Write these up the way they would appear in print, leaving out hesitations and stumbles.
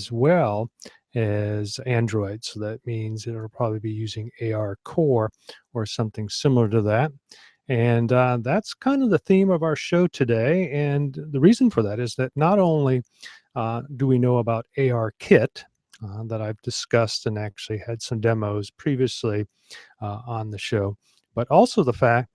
as well as Android. So that means it'll probably be using ARKore or something similar to that. And that's kind of the theme of our show today. And the reason for that is that not only do we know about ARKit that I've discussed and actually had some demos previously on the show, but also the fact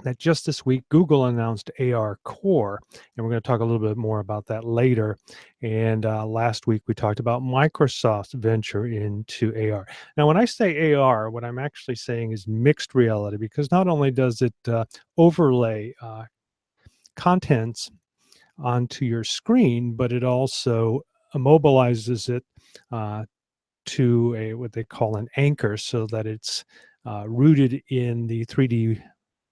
that just this week Google announced ARCore, and we're going to talk a little bit more about that later. And last week we talked about Microsoft's venture into AR. Now, when I say AR, what I'm actually saying is mixed reality, because not only does it overlay contents onto your screen, but it also immobilizes it to a what they call an anchor, so that it's rooted in the 3D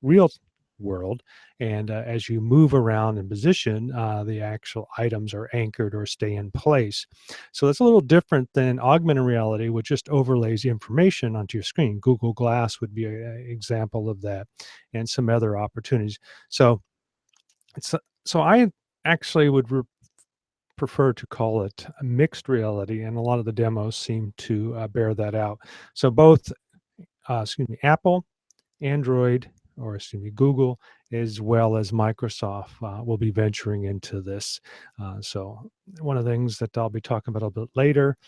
real world. And as you move around in position, the actual items are anchored or stay in place. So that's a little different than augmented reality, which just overlays information onto your screen. Google Glass would be an example of that, and some other opportunities. So so I actually would prefer to call it a mixed reality, and a lot of the demos seem to bear that out. So both, Apple, Android, or Google, as well as Microsoft will be venturing into this. So one of the things that I'll be talking about a bit later,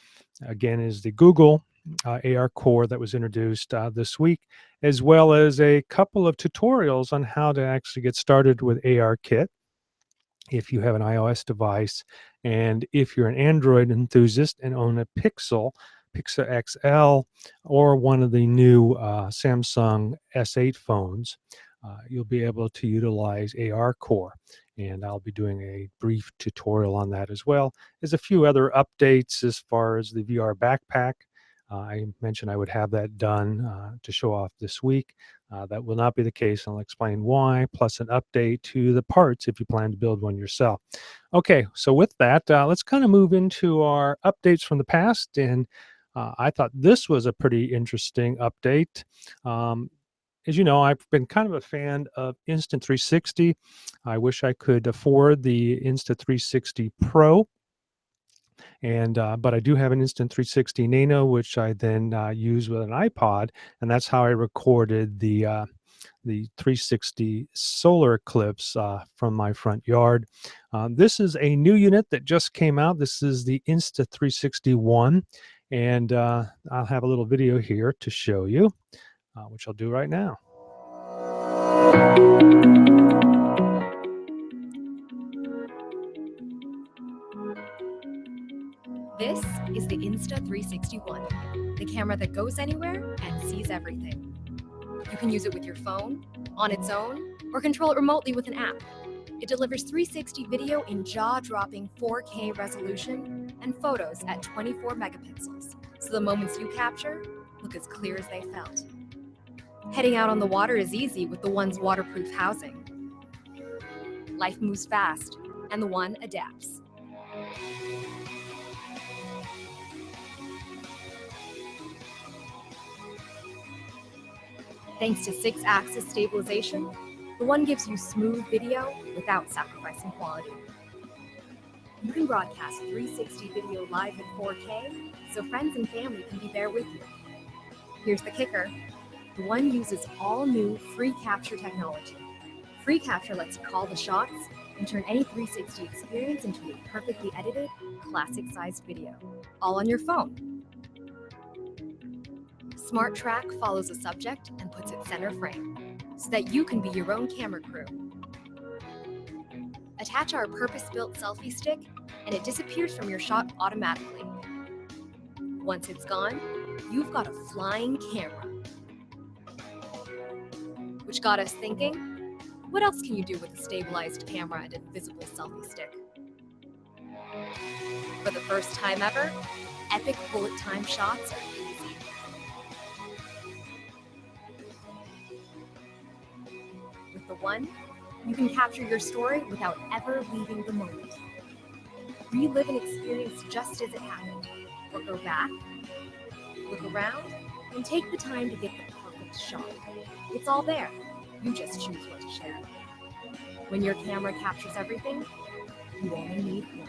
again, is the Google ARCore that was introduced this week, as well as a couple of tutorials on how to actually get started with ARKit if you have an iOS device, and if you're an Android enthusiast and own a Pixel XL, or one of the new Samsung S8 phones, you'll be able to utilize ARCore. And I'll be doing a brief tutorial on that, as well as a few other updates as far as the VR backpack. I mentioned I would have that done to show off this week. That will not be the case. I'll explain why, plus an update to the parts if you plan to build one yourself. Okay, so with that, let's kind of move into our updates from the past. And I thought this was a pretty interesting update. As you know, I've been kind of a fan of Insta360. I wish I could afford the Insta360 Pro. And but I do have an Insta360 Nano, which I then use with an iPod, and that's how I recorded the 360 solar eclipse from my front yard. This is a new unit that just came out. This is the Insta360 One, and I'll have a little video here to show you, which I'll do right now. This is the Insta360 One, the camera that goes anywhere and sees everything. You can use it with your phone, on its own, or control it remotely with an app. It delivers 360 video in jaw-dropping 4K resolution and photos at 24 megapixels, so the moments you capture look as clear as they felt. Heading out on the water is easy with the One's waterproof housing. Life moves fast, and the One adapts. Thanks to 6-axis stabilization, the One gives you smooth video without sacrificing quality. You can broadcast 360 video live in 4K, so friends and family can be there with you. Here's the kicker. The One uses all new free capture technology. Free capture lets you call the shots and turn any 360 experience into a perfectly edited, classic-sized video, all on your phone. Smart Track follows a subject and puts it center frame, so that you can be your own camera crew. Attach our purpose-built selfie stick, and it disappears from your shot automatically. Once it's gone, you've got a flying camera. Which got us thinking, what else can you do with a stabilized camera and invisible selfie stick? For the first time ever, epic bullet time shots are easy. With the One, you can capture your story without ever leaving the moment. Relive an experience just as it happened, or go back, look around, and take the time to get the perfect shot. It's all there. You just choose what to share. When your camera captures everything, you only need one.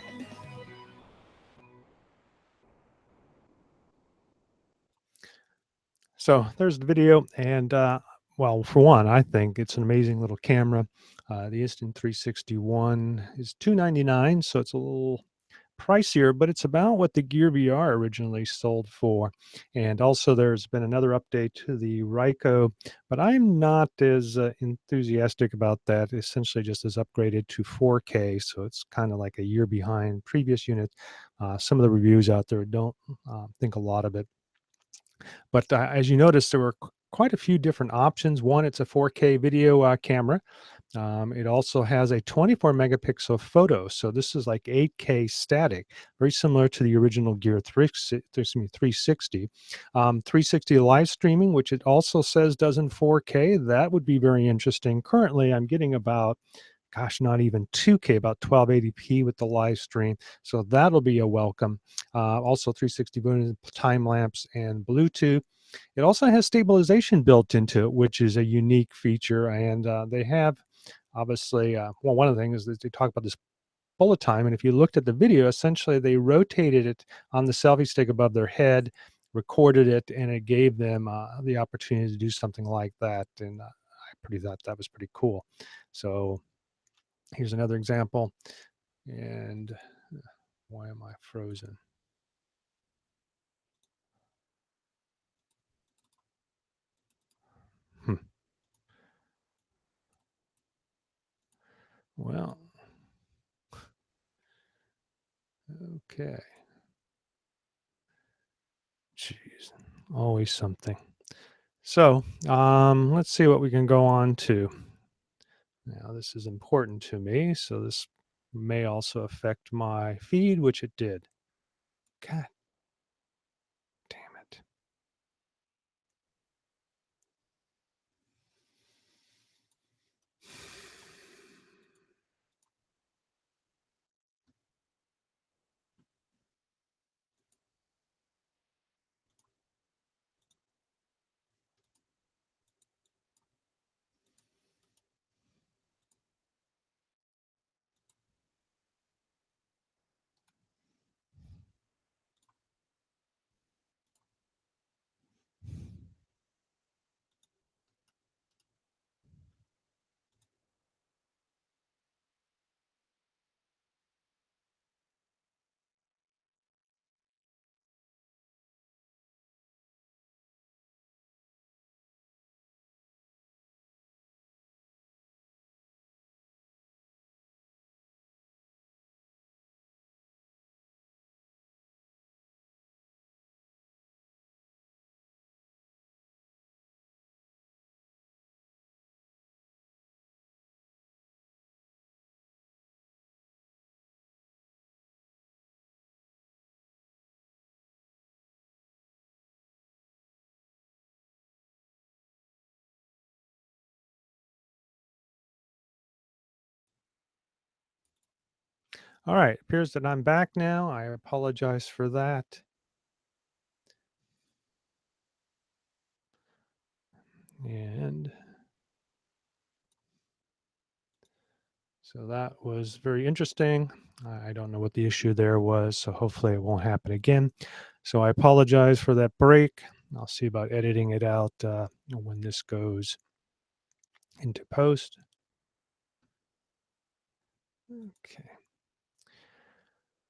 So there's the video, and well, for one, I think it's an amazing little camera. The Instant 361 is 299, so it's a little pricier, but it's about what the Gear VR originally sold for. And also, there's been another update to the Ryko, but I'm not as enthusiastic about that. Essentially, just as upgraded to 4K, so it's kind of like a year behind previous units. Some of the reviews out there don't think a lot of it. But as you notice, there were quite a few different options. One, it's a 4K video camera. It also has a 24 megapixel photo. So this is like 8K static, very similar to the original Gear 360. 360 live streaming, which it also says does in 4K. That would be very interesting. Currently, I'm getting about, gosh, not even 2K, about 1280p with the live stream. So that'll be a welcome. Also 360 bonus time lapse and Bluetooth. It also has stabilization built into it, which is a unique feature. And they have obviously, well, one of the things is that they talk about this bullet time. And if you looked at the video, essentially they rotated it on the selfie stick above their head, recorded it, and it gave them the opportunity to do something like that. And I pretty thought that was pretty cool. So here's another example. And why am I frozen? Hmm. Well, okay. Jeez, always something. So let's see what we can go on to. Now, this is important to me, so this may also affect my feed, which it did. God damn it. All right, appears that I'm back now. I apologize for that. And so that was very interesting. I don't know what the issue there was, so hopefully it won't happen again. So I apologize for that break. I'll see about editing it out when this goes into post. Okay.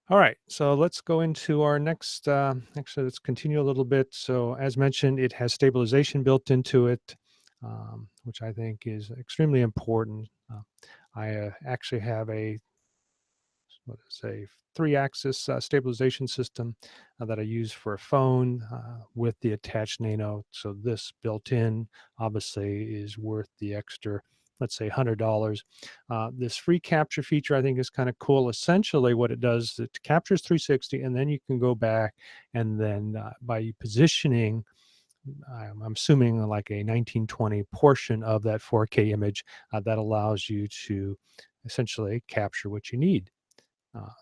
All right, so let's go into our next, actually, let's continue a little bit. So as mentioned, it has stabilization built into it, which I think is extremely important. I actually have a what is a 3-axis stabilization system that I use for a phone with the attached nano. So this built in obviously is worth the extra, let's say $100. This free capture feature I think is kind of cool. Essentially what it does, it captures 360 and then you can go back and then by positioning, I'm assuming like a 1920 portion of that 4K image that allows you to essentially capture what you need.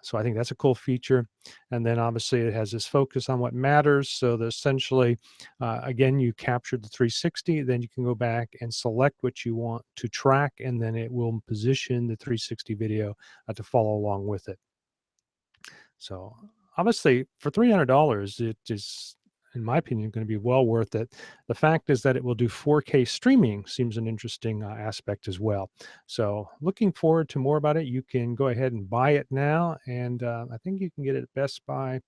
So I think that's a cool feature. And then obviously it has this focus on what matters. So that essentially, again, you captured the 360, then you can go back and select what you want to track, and then it will position the 360 video to follow along with it. So obviously for $300, it is in my opinion, going to be well worth it. The fact is that it will do 4K streaming seems an interesting aspect as well. So looking forward to more about it. You can go ahead and buy it now, and I think you can get it at Best Buy.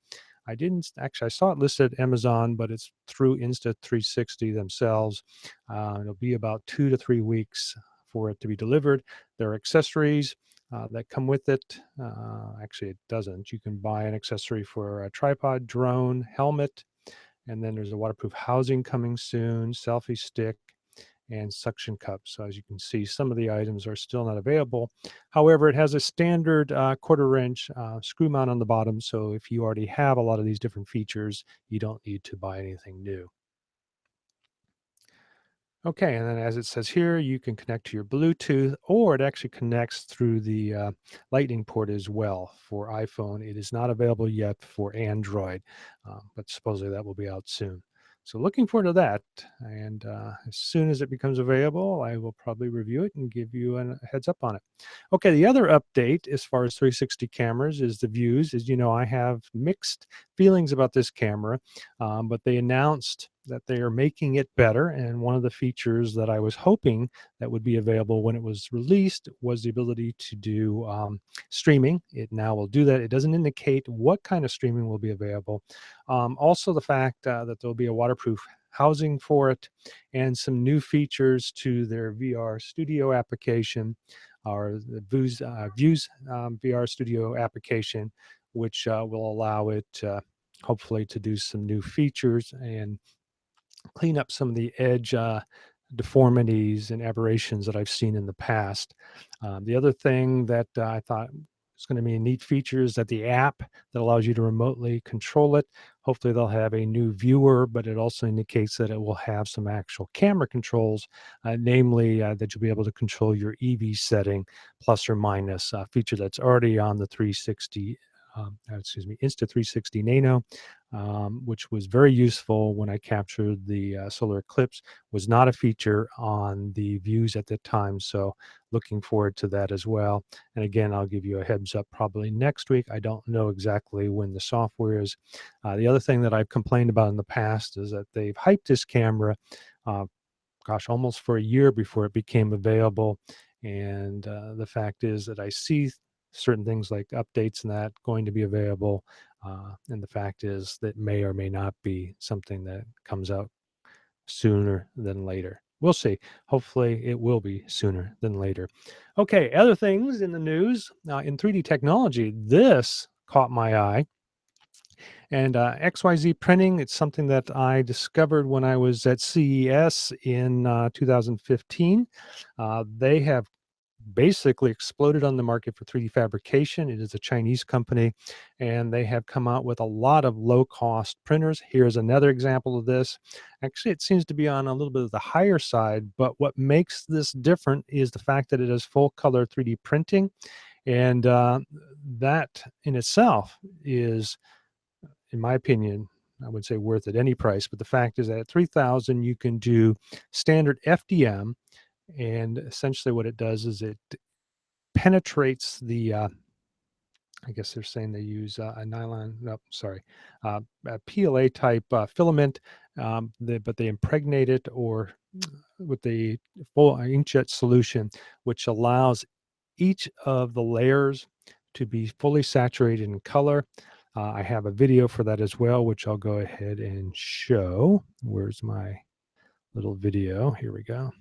I didn't actually, I saw it listed at Amazon, but it's through Insta360 themselves. It'll be about 2 to 3 weeks for it to be delivered. There are accessories that come with it. Actually, it doesn't. You can buy an accessory for a tripod, drone, helmet, and then there's a waterproof housing coming soon, selfie stick, and suction cup. So as you can see, some of the items are still not available. However, it has a standard 1/4 inch screw mount on the bottom. So if you already have a lot of these different features, you don't need to buy anything new. Okay, and then as it says here, you can connect to your Bluetooth, or it actually connects through the Lightning port as well for iPhone. It is not available yet for Android, but supposedly that will be out soon. So looking forward to that. And as soon as it becomes available, I will probably review it and give you a heads up on it. Okay, the other update as far as 360 cameras is the VUZE. As you know, I have mixed feelings about this camera, but they announced that they are making it better. And one of the features that I was hoping that would be available when it was released was the ability to do streaming. It now will do that. It doesn't indicate what kind of streaming will be available. Also, the fact that there'll be a waterproof housing for it and some new features to their VR studio application, or the VUZE VR studio application, which will allow it hopefully to do some new features and clean up some of the edge deformities and aberrations that I've seen in the past. The other thing that I thought was going to be a neat feature is that the app that allows you to remotely control it, hopefully they'll have a new viewer, but it also indicates that it will have some actual camera controls, namely that you'll be able to control your EV setting plus or minus, a feature that's already on the 360 Insta360 Nano, which was very useful when I captured the solar eclipse. Was not a feature on the VUZE at the time, so looking forward to that as well. And again, I'll give you a heads up probably next week. I don't know exactly when the software is. The other thing that I've complained about in the past is that they've hyped this camera, uh, gosh, almost for a year before it became available. And the fact is that I see certain things like updates and that going to be available. And the fact is that may or may not be something that comes out sooner than later. We'll see. Hopefully, it will be sooner than later. Okay, other things in the news in 3D technology. This caught my eye. And XYZ printing, it's something that I discovered when I was at CES in 2015. They have basically exploded on the market for 3D fabrication. It is a Chinese company, and they have come out with a lot of low-cost printers. Here's another example of this. Actually, it seems to be on a little bit of the higher side, but what makes this different is the fact that it is full-color 3D printing, and that in itself is, in my opinion, I would say worth at any price. But the fact is that at 3,000, you can do standard FDM, and essentially what it does is it penetrates the I guess they're saying they use a nylon, no, sorry, a PLA type filament, but they impregnate it or with the full inkjet solution, which allows each of the layers to be fully saturated in color. I have a video for that as well, which I'll go ahead and show. Where's my little video? Here we go.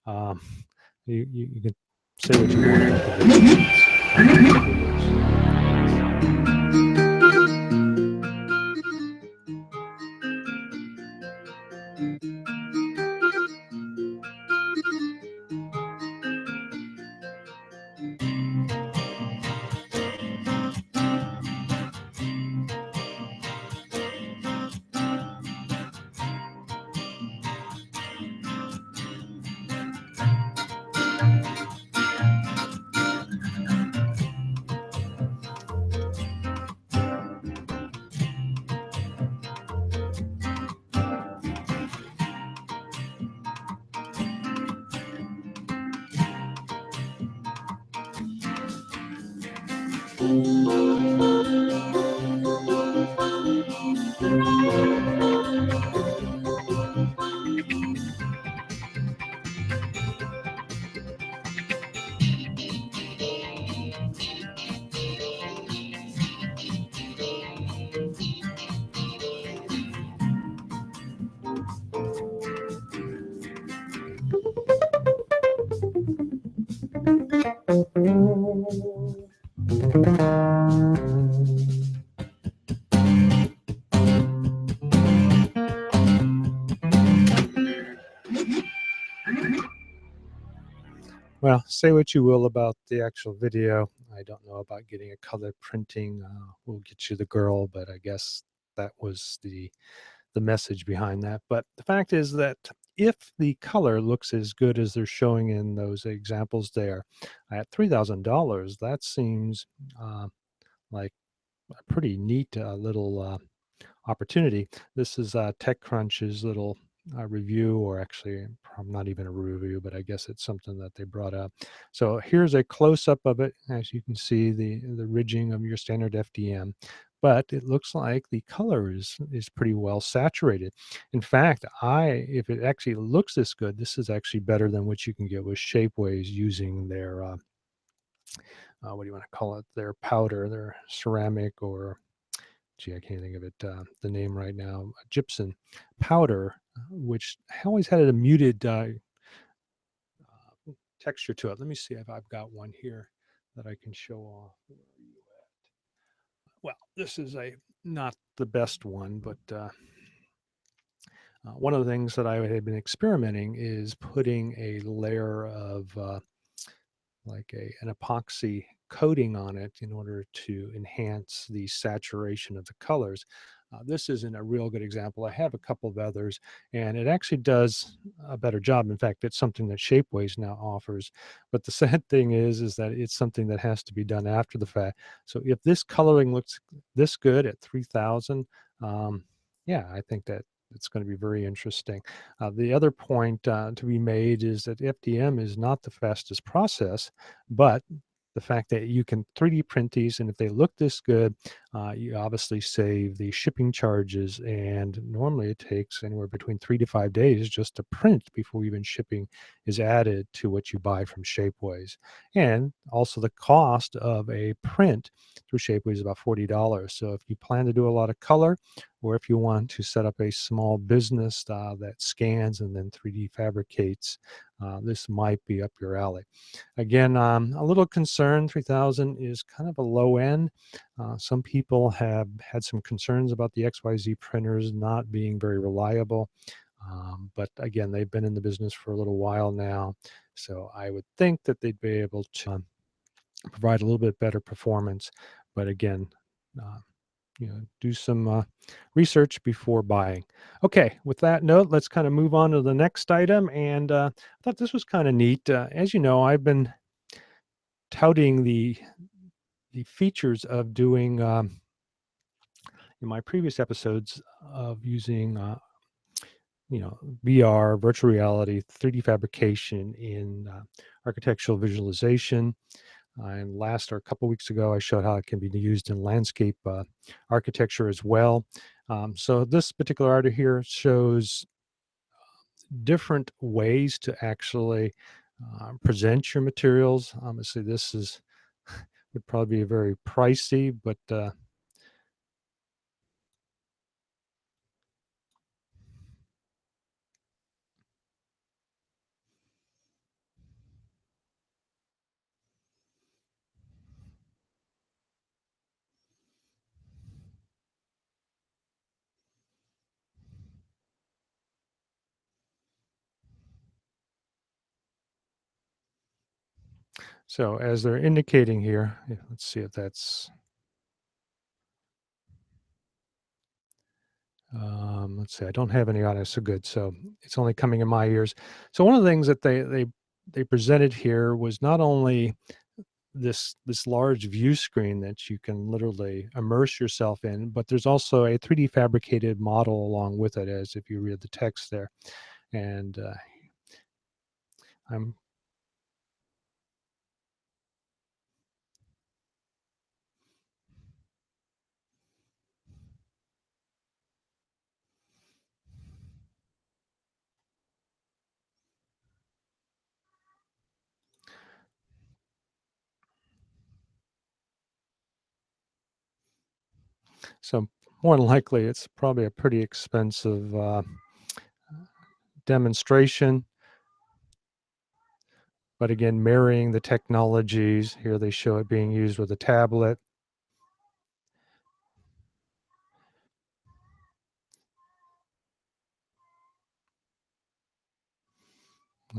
Um, you can say what you want about the video. Well, say what you will about the actual video. I don't know about getting a color printing. Will get you the girl, but I guess that was the message behind that. But the fact is that if the color looks as good as they're showing in those examples there, at $3,000, that seems like a pretty neat little opportunity. This is TechCrunch's little review, or actually, not even a review, but I guess it's something that they brought up. So here's a close up of it. As you can see, the ridging of your standard FDM. But it looks like the color is pretty well saturated. In fact, if it actually looks this good, this is actually better than what you can get with Shapeways using their what do you want to call it? Their powder, their ceramic, or gee, I can't think of it, the name right now, gypsum powder, which always had a muted texture to it. Let me see if I've got one here that I can show off. Where are you at? Well, this is a not the best one, but one of the things that I had been experimenting is putting a layer of like an epoxy coating on it in order to enhance the saturation of the colors. This isn't a real good example. I have a couple of others, and it actually does a better job. In fact, it's something that Shapeways now offers. But the sad thing is that it's something that has to be done after the fact. So if this coloring looks this good at 3,000, yeah, I think that it's going to be very interesting. The other point to be made is that FDM is not the fastest process, but the fact that you can 3D print these, and if they look this good, you obviously save the shipping charges. And normally it takes anywhere between 3 to 5 days just to print before even shipping is added to what you buy from Shapeways. And also the cost of a print through Shapeways is about $40. So if you plan to do a lot of color, or if you want to set up a small business that scans and then 3D fabricates, this might be up your alley. Again, a little concerned, 3000 is kind of a low end. Some people have had some concerns about the XYZ printers not being very reliable. But again, they've been in the business for a little while now. So I would think that they'd be able to provide a little bit better performance. But again, uh, do some research before buying. Okay, with that note, let's kind of move on to the next item. And I thought this was kind of neat. As you know, I've been touting the features of doing in my previous episodes of using VR, virtual reality, 3D fabrication in architectural visualization. And last or a couple weeks ago, I showed how it can be used in landscape architecture as well. So this particular article here shows different ways to actually present your materials. Obviously, this is would probably be very pricey, but so as they're indicating here, let's see if that's let's see, I don't have any on it, so good. So it's only coming in my ears. So one of the things that they presented here was not only this large view screen that you can literally immerse yourself in, but there's also a 3D fabricated model along with it, as if you read the text there. And I'm so more than likely it's probably a pretty expensive demonstration. But again, marrying the technologies here, they show it being used with a tablet.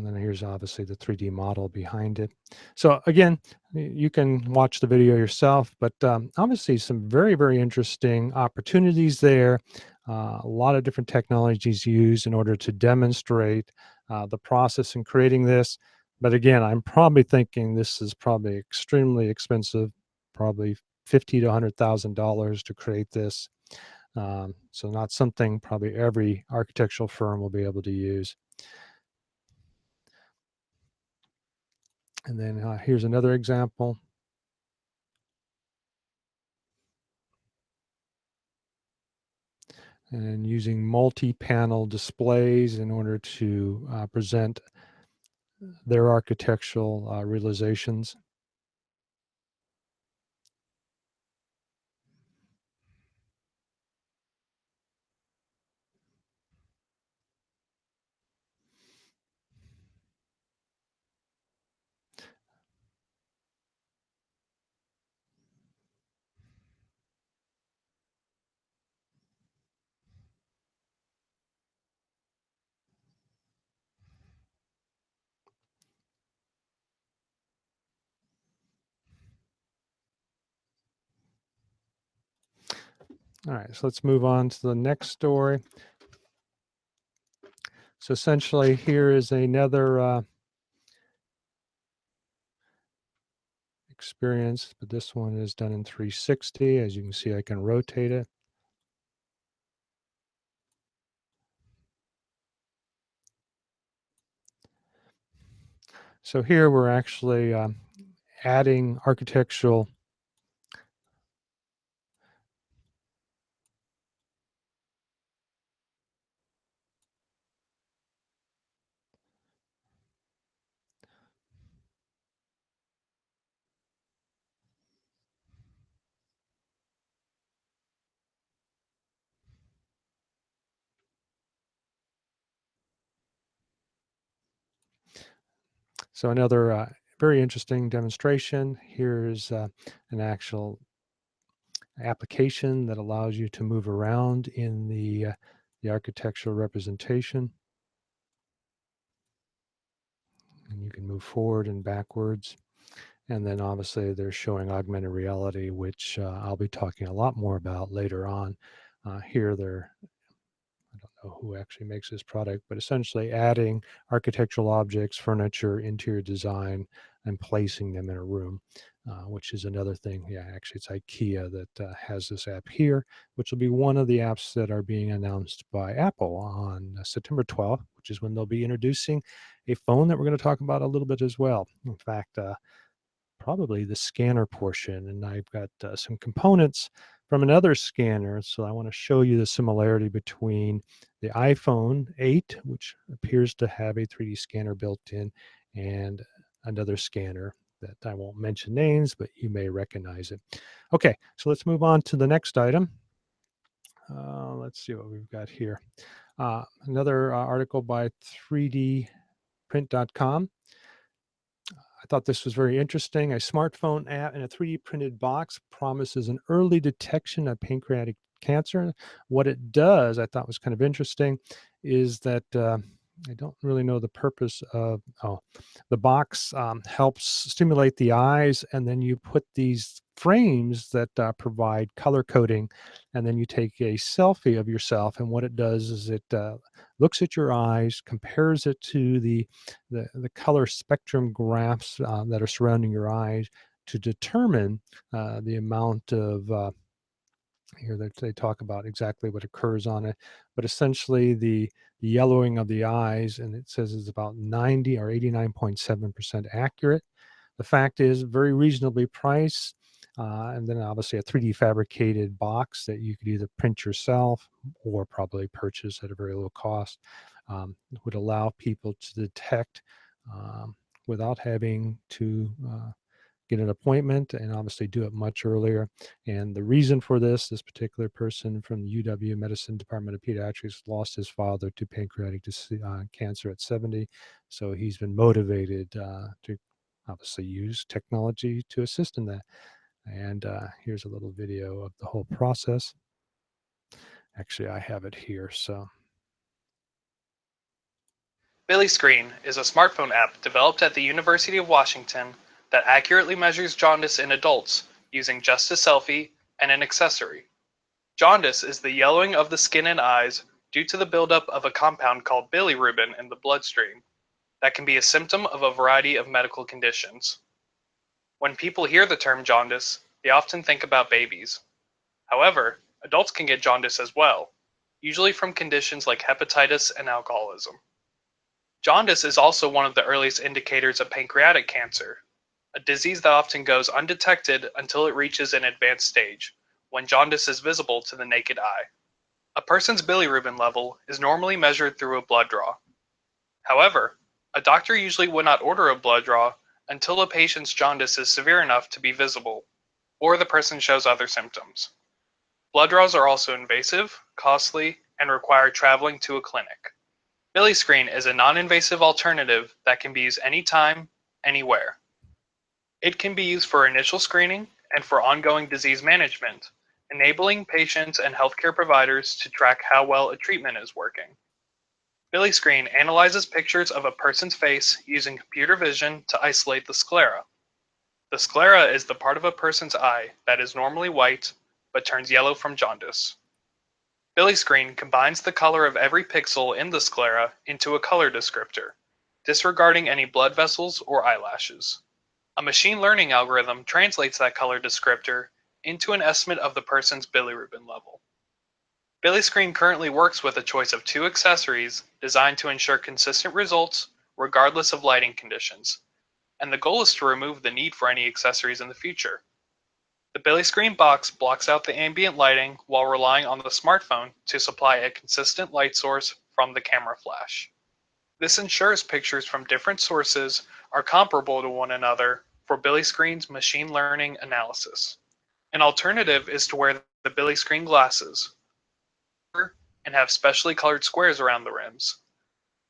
And then here's obviously the 3D model behind it. So again, you can watch the video yourself, but obviously some very, very interesting opportunities there. A lot of different technologies used in order to demonstrate the process in creating this. But again, I'm probably thinking this is probably extremely expensive, probably 50 to $100,000 to create this. So not something probably every architectural firm will be able to use. And then here's another example. And using multi-panel displays in order to present their architectural realizations. All right, so let's move on to the next story. So essentially here is another experience, but this one is done in 360. As you can see, I can rotate it. So here we're actually adding architectural So another very interesting demonstration. Here's an actual application that allows you to move around in the architectural representation. And you can move forward and backwards. And then obviously they're showing augmented reality, which I'll be talking a lot more about later on. Here they're, I don't know who actually makes this product, but essentially adding architectural objects, furniture, interior design, and placing them in a room, which is another thing. Yeah, actually, it's IKEA that has this app here, which will be one of the apps that are being announced by Apple on September 12th, which is when they'll be introducing a phone that we're going to talk about a little bit as well. In fact, probably the scanner portion, and I've got some components from another scanner. So I want to show you the similarity between the iPhone 8, which appears to have a 3D scanner built in, and another scanner that I won't mention names, but you may recognize it. Okay, so let's move on to the next item. Let's see what we've got here. Another article by 3dprint.com. I thought this was very interesting. A smartphone app in a 3D printed box promises an early detection of pancreatic cancer. What it does, I thought was kind of interesting, is that I don't really know the purpose of, the box helps stimulate the eyes, and then you put these frames that provide color coding, and then you take a selfie of yourself. And what it does is it looks at your eyes, compares it to the color spectrum graphs that are surrounding your eyes to determine the amount of here that they talk about exactly what occurs on it, but essentially the yellowing of the eyes, and it says it's about 90 or 89.7% accurate. The fact is very reasonably priced. And then obviously a 3D fabricated box that you could either print yourself or probably purchase at a very low cost, would allow people to detect without having to get an appointment, and obviously do it much earlier. And the reason for this particular person from the UW Medicine Department of Pediatrics lost his father to pancreatic cancer at 70. So he's been motivated to obviously use technology to assist in that. And here's a little video of the whole process. Actually, I have it here. So Billy Screen is a smartphone app developed at the University of Washington that accurately measures jaundice in adults using just a selfie and an accessory. Jaundice is the yellowing of the skin and eyes due to the buildup of a compound called bilirubin in the bloodstream that can be a symptom of a variety of medical conditions. When people hear the term jaundice, they often think about babies. However, adults can get jaundice as well, usually from conditions like hepatitis and alcoholism. Jaundice is also one of the earliest indicators of pancreatic cancer, a disease that often goes undetected until it reaches an advanced stage, when jaundice is visible to the naked eye. A person's bilirubin level is normally measured through a blood draw. However, a doctor usually would not order a blood draw until a patient's jaundice is severe enough to be visible, or the person shows other symptoms. Blood draws are also invasive, costly, and require traveling to a clinic. Billy Screen is a non-invasive alternative that can be used anytime, anywhere. It can be used for initial screening and for ongoing disease management, enabling patients and healthcare providers to track how well a treatment is working. Billy Screen analyzes pictures of a person's face using computer vision to isolate the sclera. The sclera is the part of a person's eye that is normally white but turns yellow from jaundice. Billy Screen combines the color of every pixel in the sclera into a color descriptor, disregarding any blood vessels or eyelashes. A machine learning algorithm translates that color descriptor into an estimate of the person's bilirubin level. Billy Screen currently works with a choice of 2 accessories designed to ensure consistent results regardless of lighting conditions, and the goal is to remove the need for any accessories in the future. The Billy Screen box blocks out the ambient lighting while relying on the smartphone to supply a consistent light source from the camera flash. This ensures pictures from different sources are comparable to one another for Billy Screen's machine learning analysis. An alternative is to wear the Billy Screen glasses and have specially colored squares around the rims.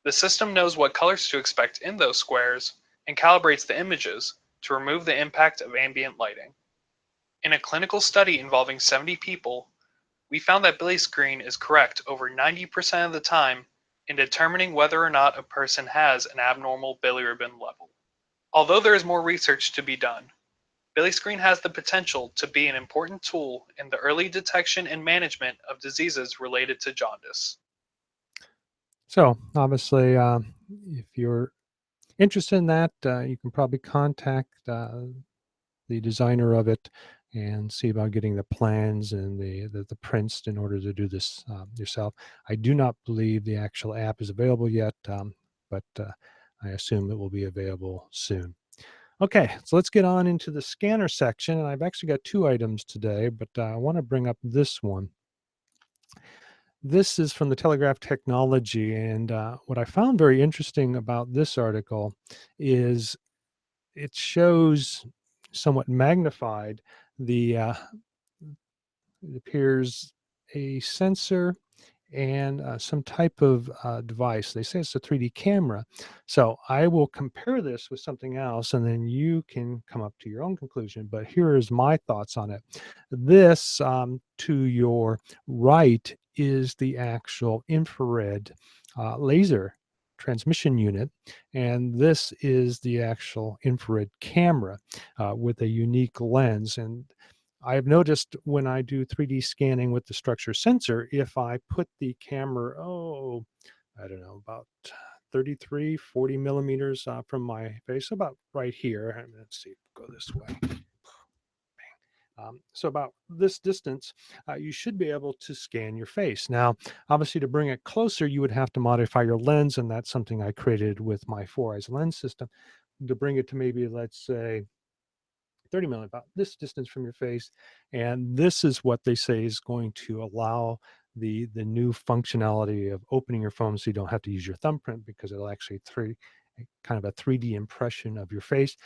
The system knows what colors to expect in those squares and calibrates the images to remove the impact of ambient lighting. In a clinical study involving 70 people, we found that Billy Screen is correct over 90% of the time in determining whether or not a person has an abnormal bilirubin level. Although there is more research to be done, Billy Screen has the potential to be an important tool in the early detection and management of diseases related to jaundice. So obviously, if you're interested in that, you can probably contact the designer of it and see about getting the plans and the prints in order to do this yourself. I do not believe the actual app is available yet, but I assume it will be available soon. Okay, so let's get on into the scanner section. And I've actually got 2 items today, but I want to bring up this one. This is from the Telegraph Technology, and what I found very interesting about this article is it shows somewhat magnified the it appears a sensor and some type of device. They say it's a 3D camera. So I will compare this with something else and then you can come up to your own conclusion. But here is my thoughts on it. This to your right is the actual infrared laser transmission unit. And this is the actual infrared camera with a unique lens. And I've noticed when I do 3D scanning with the structure sensor, if I put the camera, I don't know, about 33, 40 millimeters from my face, about right here. And let's see, go this way. So about this distance, you should be able to scan your face. Now, obviously, to bring it closer, you would have to modify your lens, and that's something I created with my 4eyes lens system to bring it to maybe, let's say, 30 millimeter, about this distance from your face. And this is what they say is going to allow the new functionality of opening your phone so you don't have to use your thumbprint because it'll actually kind of a 3D impression of your face.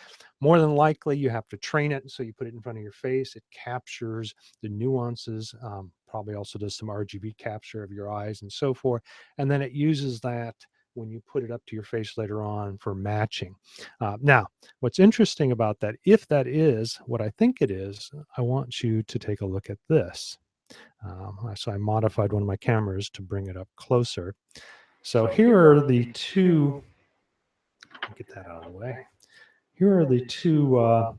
More than likely, you have to train it. So you put it in front of your face. It captures the nuances, probably also does some RGB capture of your eyes and so forth. And then it uses that when you put it up to your face later on for matching. Now, what's interesting about that, if that is what I think it is, I want you to take a look at this. So I modified one of my cameras to bring it up closer. So here are the two, get that out of the way. Here are the two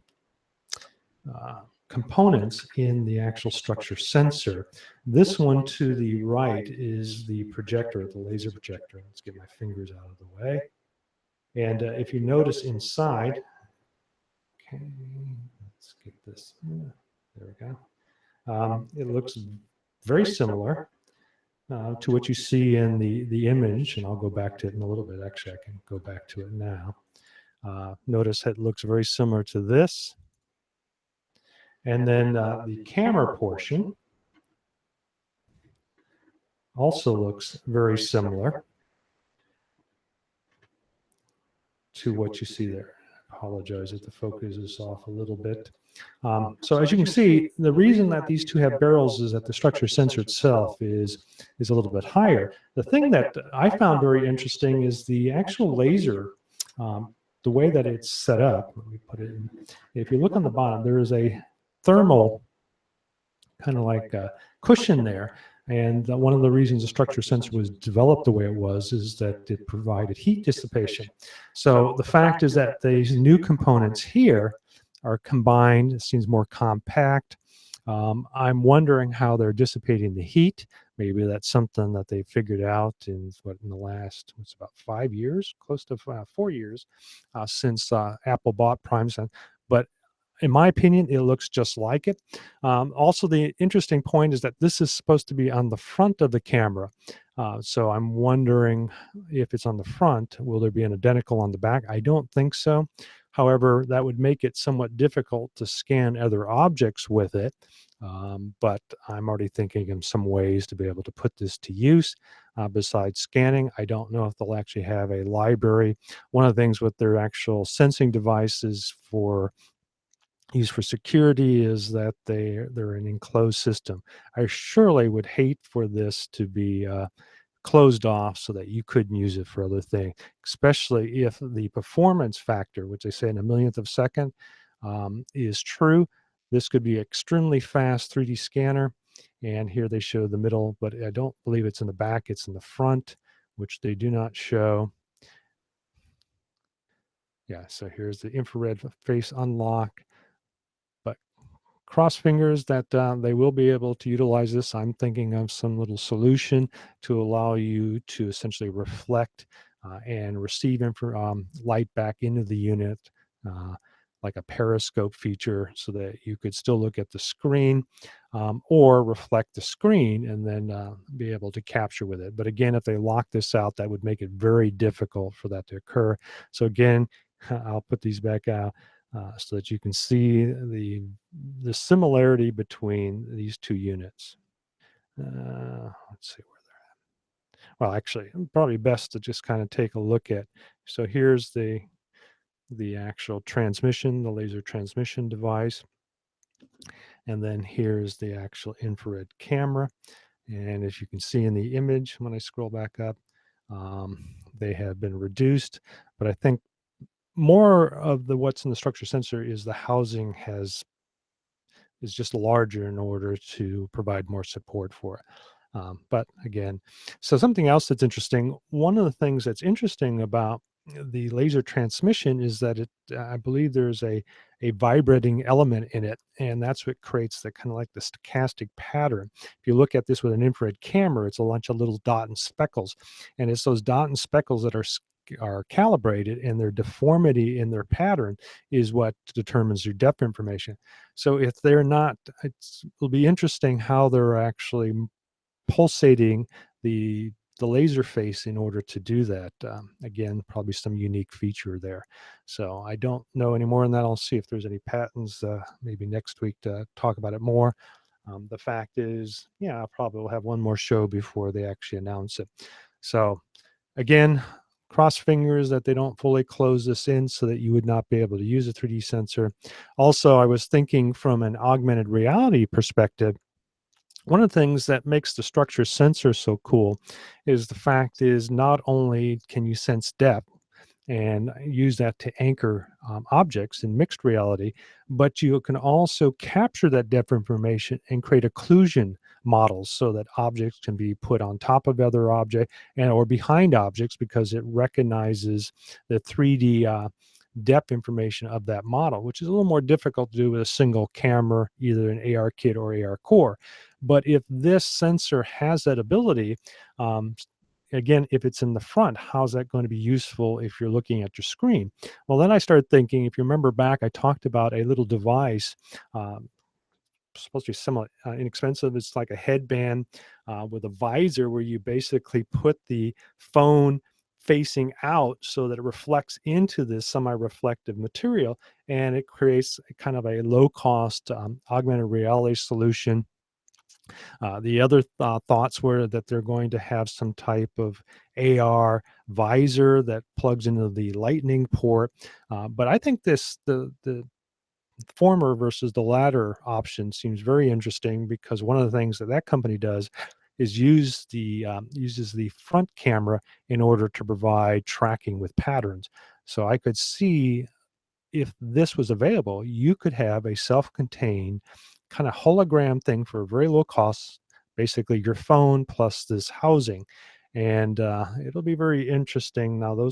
components in the actual structure sensor. This one to the right is the projector, the laser projector. Let's get my fingers out of the way. And if you notice inside, okay, let's get this, there we go. It looks very similar to what you see in the image, and I'll go back to it in a little bit. Actually, I can go back to it now. Notice it looks very similar to this. And then the camera portion also looks very similar to what you see there. I apologize if the focus is off a little bit. So as you can see, the reason that these two have barrels is that the structure sensor itself is a little bit higher. The thing that I found very interesting is the actual laser, the way that it's set up. Let me put it in. If you look on the bottom, there is a thermal kind of like a cushion there. And one of the reasons the structure sensor was developed the way it was is that it provided heat dissipation. So the fact is that these new components here are combined. It seems more compact. I'm wondering how they're dissipating the heat. Maybe that's something that they figured out in the last, it's about 5 years, close to 4 years since Apple bought PrimeSense. But in my opinion, it looks just like it. Also, the interesting point is that this is supposed to be on the front of the camera. So I'm wondering if it's on the front, will there be an identical on the back? I don't think so. However, that would make it somewhat difficult to scan other objects with it. But I'm already thinking of some ways to be able to put this to use besides scanning. I don't know if they'll actually have a library. One of the things with their actual sensing devices used for security is that they're an enclosed system. I surely would hate for this to be closed off so that you couldn't use it for other things, especially if the performance factor, which they say in a millionth of a second, is true. This could be extremely fast 3D scanner. And here they show the middle, but I don't believe it's in the back, it's in the front, which they do not show. Yeah, so here's the infrared face unlock. But cross fingers that they will be able to utilize this. I'm thinking of some little solution to allow you to essentially reflect and receive light back into the unit, like a periscope feature, so that you could still look at the screen or reflect the screen and then be able to capture with it. But again, if they lock this out, that would make it very difficult for that to occur. So again, I'll put these back out. So that you can see the similarity between these two units. Let's see where they're at. Well, actually, probably best to just kind of take a look at. So here's the actual transmission, the laser transmission device. And then here's the actual infrared camera. And as you can see in the image, when I scroll back up, they have been reduced. But I think more of what's in the structure sensor is the housing is just larger in order to provide more support for it. But again, so something else that's interesting, one of the things that's interesting about the laser transmission is that I believe there's a vibrating element in it, and that's what creates the kind of like the stochastic pattern. If you look at this with an infrared camera, it's a bunch of little dot and speckles, and it's those dot and speckles that are calibrated, and their deformity in their pattern is what determines your depth information. So if they're not, it'll be interesting how they're actually pulsating the laser face in order to do that. Again, probably some unique feature there. So I don't know any more on that. I'll see if there's any patents maybe next week to talk about it more. The fact is, yeah, I probably will have one more show before they actually announce it. So again, cross fingers that they don't fully close this in so that you would not be able to use a 3D sensor. Also, I was thinking from an augmented reality perspective, one of the things that makes the structure sensor so cool is the fact is not only can you sense depth, and use that to anchor objects in mixed reality. But you can also capture that depth information and create occlusion models so that objects can be put on top of other objects and or behind objects because it recognizes the 3D depth information of that model, which is a little more difficult to do with a single camera, either an ARKit or ARCore. But if this sensor has that ability, um, again, if it's in the front, how's that going to be useful if you're looking at your screen? Well, then I started thinking, if you remember back, I talked about a little device, um, supposed to be somewhat inexpensive. It's like a headband with a visor where you basically put the phone facing out so that it reflects into this semi-reflective material, and it creates a kind of a low-cost augmented reality solution. The other thoughts were that they're going to have some type of AR visor that plugs into the lightning port. But I think the former versus the latter option seems very interesting, because one of the things that that company does is uses the front camera in order to provide tracking with patterns. So I could see, if this was available, you could have a self-contained kind of hologram thing for a very low cost, basically your phone plus this housing. And it'll be very interesting. Now,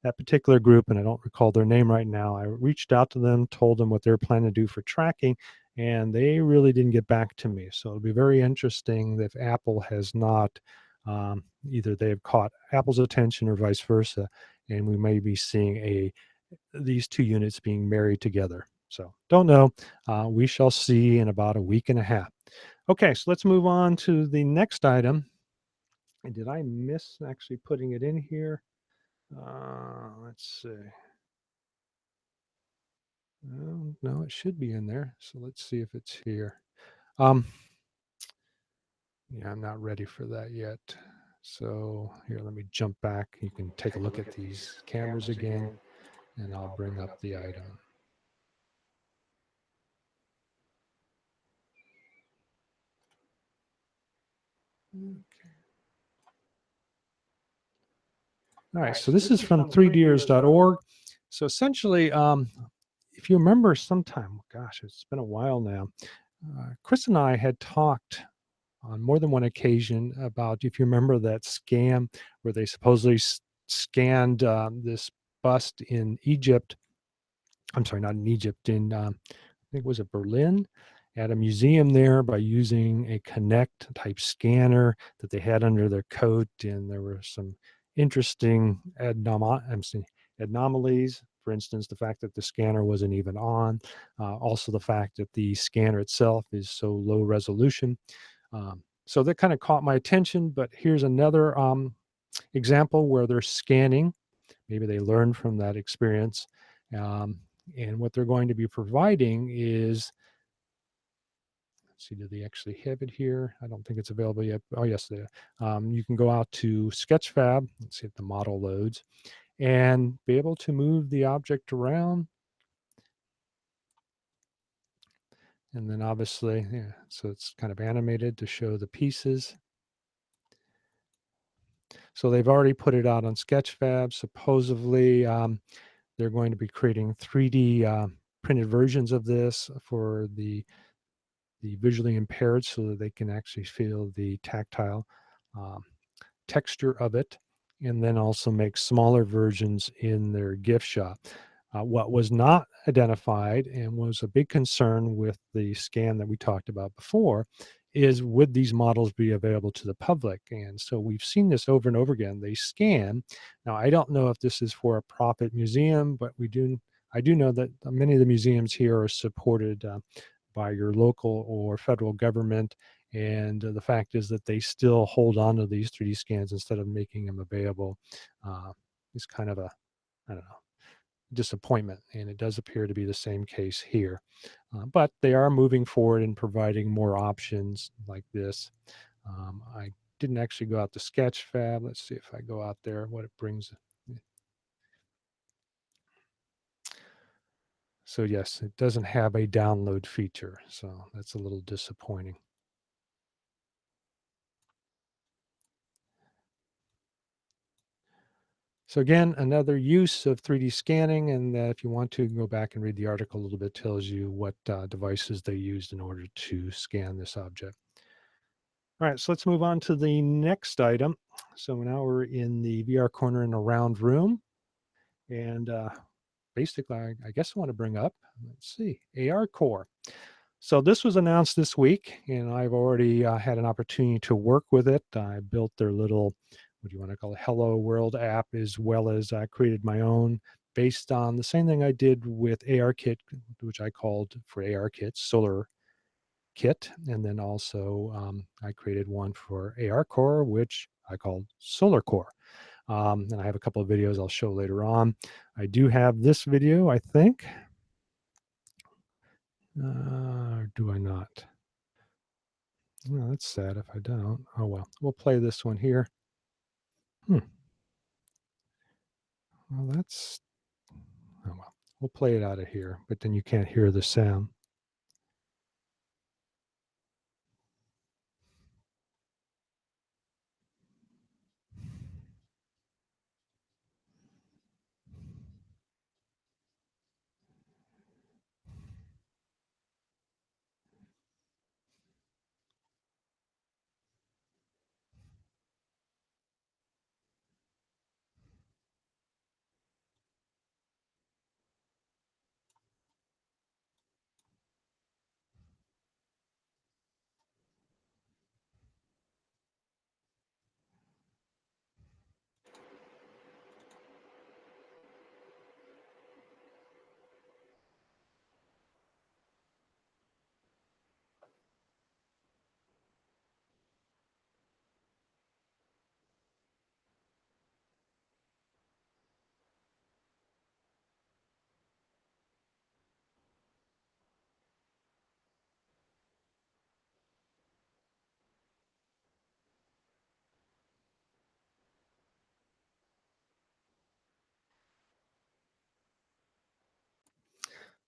that particular group, and I don't recall their name right now, I reached out to them, told them what they're planning to do for tracking, and they really didn't get back to me. So it'll be very interesting if Apple has not, either they have caught Apple's attention or vice versa, and we may be seeing these two units being married together. So don't know. We shall see in about a week and a half. Okay, so let's move on to the next item. And did I miss actually putting it in here? Let's see. No, it should be in there. So let's see if it's here. Um, yeah, I'm not ready for that yet. So here, let me jump back. You can take a look at these cameras again, and I'll bring up the item. Okay. All right, so this is from 3ders.org. So essentially, if you remember sometime, gosh, it's been a while now, Chris and I had talked on more than one occasion about, if you remember that scam where they supposedly scanned this bust in Egypt. I'm sorry, not in Egypt, in I think, was it Berlin, at a museum there, by using a Connect type scanner that they had under their coat. And there were some interesting anomalies. For instance, the fact that the scanner wasn't even on. Also, the fact that the scanner itself is so low resolution. So that kind of caught my attention. But here's another example where they're scanning. Maybe they learned from that experience. Um, and what they're going to be providing is, let's see, do they actually have it here? I don't think it's available yet. Oh, yes, you can go out to Sketchfab. Let's see if the model loads, and be able to move the object around. And then obviously, yeah, so it's kind of animated to show the pieces. So they've already put it out on Sketchfab. Supposedly, they're going to be creating 3D printed versions of this for the visually impaired, so that they can actually feel the tactile um, texture of it, and then also make smaller versions in their gift shop. What was not identified, and was a big concern with the scan that we talked about before, is, would these models be available to the public? And so we've seen this over and over again. They scan. Now, I don't know if this is for a profit museum, but I do know that many of the museums here are supported by your local or federal government. And the fact is that they still hold on to these 3D scans instead of making them available. Is kind of a, I don't know, disappointment. And it does appear to be the same case here. But they are moving forward and providing more options like this. I didn't actually go out to Sketchfab. Let's see if I go out there, what it brings. So yes, it doesn't have a download feature. So that's a little disappointing. So again, another use of 3D scanning, and if you want to go back and read the article a little bit, tells you what devices they used in order to scan this object. All right, so let's move on to the next item. So now we're in the VR corner in a round room, and basically, I guess I want to bring up, let's see, ARCore. So this was announced this week, and I've already had an opportunity to work with it. I built their little, what do you want to call it, Hello World app, as well as I created my own based on the same thing I did with ARKit, which I called for ARKit Solar Kit. And then also I created one for ARCore, which I called Solar Core. And I have a couple of videos I'll show later on. I do have this video, I think. Do I not? No, that's sad if I don't. Oh well, we'll play this one here. Hmm. Well, that's, oh well, we'll play it out of here, but then you can't hear the sound.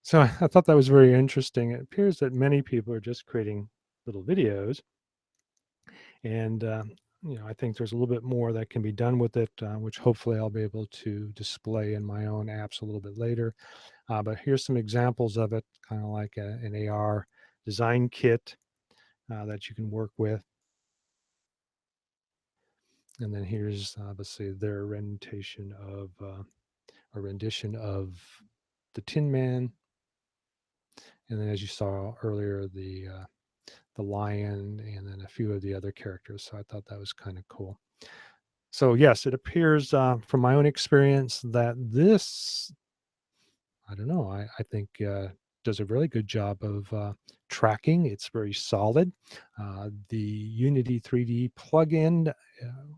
So I thought that was very interesting. It appears that many people are just creating little videos, and I think there's a little bit more that can be done with it, which hopefully I'll be able to display in my own apps a little bit later. But here's some examples of it, kind of like an AR design kit that you can work with. And then here's obviously their rendition of the Tin Man. And then, as you saw earlier, the lion, and then a few of the other characters. So I thought that was kind of cool. So yes, it appears from my own experience that this, I don't know, I think does a really good job of tracking. It's very solid. The Unity 3D plugin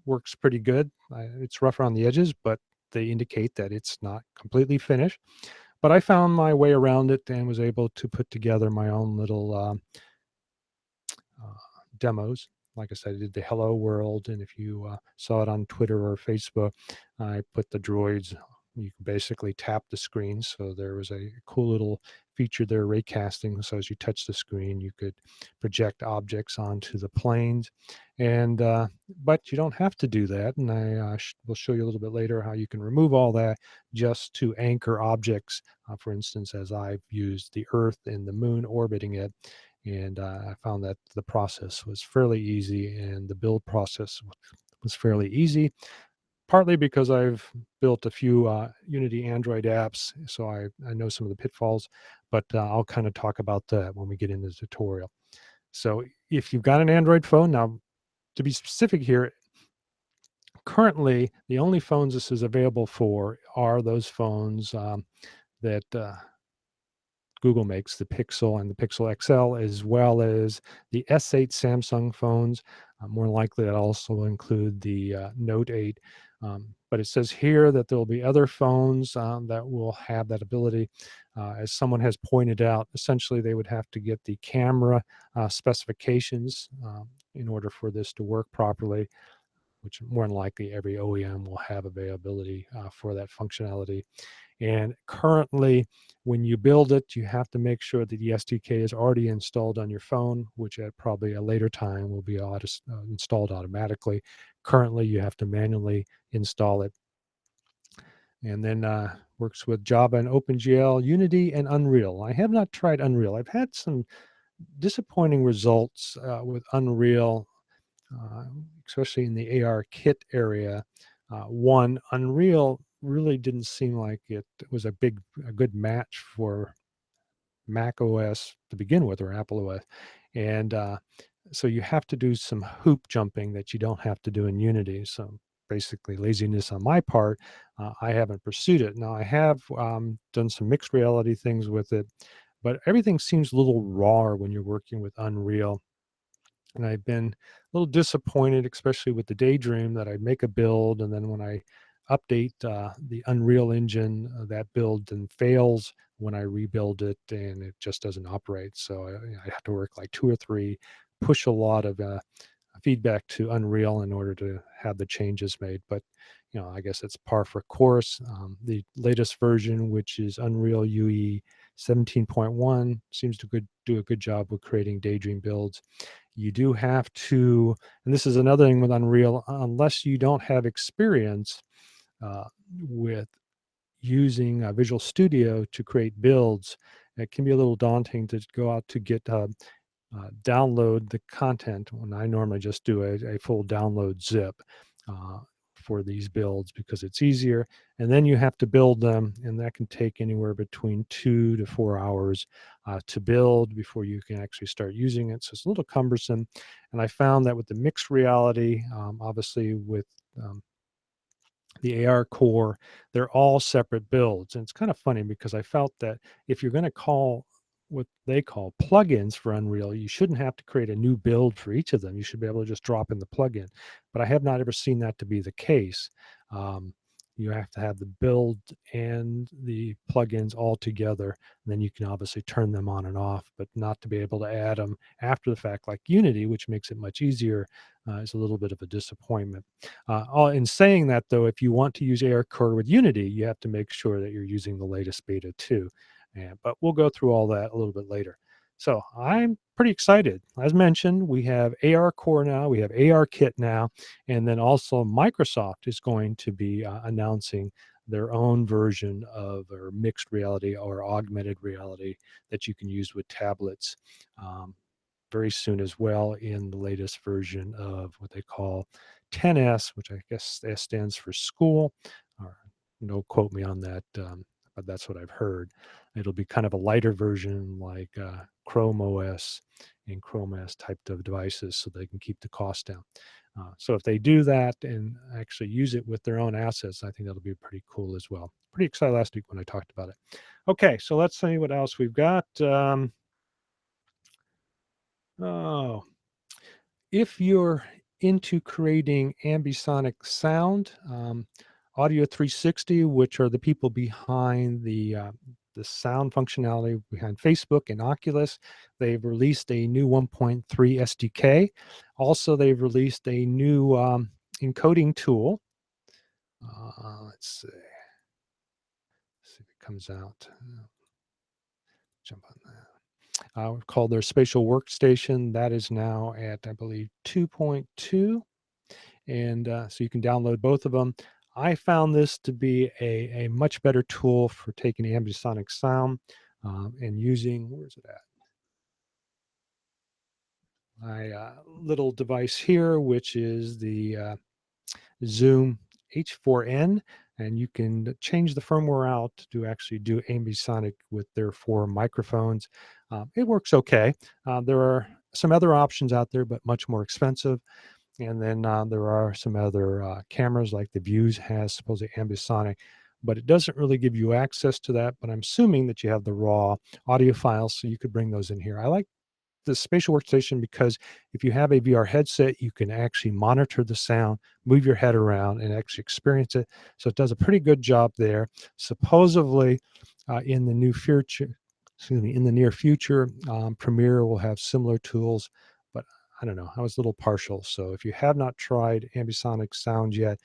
works pretty good. It's rough around the edges, but they indicate that it's not completely finished. But I found my way around it and was able to put together my own little uh, demos. Like I said, I did the Hello World, and if you saw it on Twitter or Facebook, I put the droids. You can basically tap the screen. So there was a cool little feature there, raycasting. So as you touch the screen, you could project objects onto the planes. And but you don't have to do that. And I will show you a little bit later how you can remove all that just to anchor objects. For instance, as I've used the Earth and the Moon orbiting it, and I found that the process was fairly easy, and the build process was fairly easy, partly because I've built a few Unity Android apps, so I know some of the pitfalls, but I'll kind of talk about that when we get into the tutorial. So if you've got an Android phone, now to be specific here, currently the only phones this is available for are those phones that Google makes, the Pixel and the Pixel XL, as well as the S8 Samsung phones. More likely, that also include the Note 8. But it says here that there will be other phones that will have that ability. As someone has pointed out, essentially they would have to get the camera specifications in order for this to work properly, which more than likely every OEM will have availability for that functionality. And currently, when you build it, you have to make sure that the SDK is already installed on your phone, which at probably a later time will be installed automatically. Currently, you have to manually install it. and then works with Java and OpenGL, Unity, and Unreal. I have not tried Unreal. I've had some disappointing results with Unreal, uh, especially in the ARKit area. One, Unreal really didn't seem like it was a good match for Mac OS to begin with, or Apple OS. And so you have to do some hoop jumping that you don't have to do in Unity. So basically laziness on my part. I haven't pursued it. Now I have done some mixed reality things with it, but everything seems a little raw when you're working with Unreal. And I've been a little disappointed, especially with the Daydream, that I make a build, and then when I update the Unreal Engine, that build then fails when I rebuild it, and it just doesn't operate. So I have to work like 2 or 3, push a lot of feedback to Unreal in order to have the changes made. But I guess it's par for course. The latest version, which is Unreal UE 17.1, seems to do a good job with creating Daydream builds. You do have to, and this is another thing with Unreal, unless you don't have experience uh, with using Visual Studio to create builds, it can be a little daunting to go out to GitHub, download the content when I normally just do a full download zip uh, for these builds because it's easier. And then you have to build them, and that can take anywhere between 2 to 4 hours to build before you can actually start using it. So it's a little cumbersome. And I found that with the mixed reality, obviously with the ARCore, they're all separate builds. And it's kind of funny because I felt that if you're going to call what they call plugins for Unreal, you shouldn't have to create a new build for each of them. You should be able to just drop in the plugin. But I have not ever seen that to be the case. Um, you have to have the build and the plugins all together. And then you can obviously turn them on and off, but not to be able to add them after the fact like Unity, which makes it much easier, is a little bit of a disappointment. In saying that, though, if you want to use ARCore with Unity, you have to make sure that you're using the latest beta too. But we'll go through all that a little bit later. So I'm pretty excited. As mentioned, we have ARCore now, we have ARKit now, and then also Microsoft is going to be announcing their own version of or mixed reality or augmented reality that you can use with tablets. Very soon as well in the latest version of what they call 10S, which I guess S stands for school. Or no quote me on that, but that's what I've heard. It'll be kind of a lighter version like Chrome OS and Chrome OS type of devices so they can keep the cost down. So if they do that and actually use it with their own assets, I think that'll be pretty cool as well. Pretty excited last week when I talked about it. Okay, so let's see what else we've got. Oh, if you're into creating ambisonic sound, Audio 360, which are the people behind the sound functionality behind Facebook and Oculus, they've released a new 1.3 SDK. Also, they've released a new encoding tool. Let's see if it comes out. Jump on that. Called their spatial workstation. That is now at, I believe, 2.2. And so you can download both of them. I found this to be a much better tool for taking ambisonic sound and using, where's it at? My little device here, which is the Zoom H4n, and you can change the firmware out to actually do ambisonic with their 4 microphones. It works okay. There are some other options out there, but much more expensive. And then there are some other cameras like the VUZE has supposedly ambisonic, but it doesn't really give you access to that. But I'm assuming that you have the raw audio files, so you could bring those in here. I like the spatial workstation because if you have a VR headset, you can actually monitor the sound, move your head around, and actually experience it. So it does a pretty good job there. Supposedly, in the new future, excuse me, in the near future, Premiere will have similar tools, but I don't know. I was a little partial. So if you have not tried ambisonic sound yet,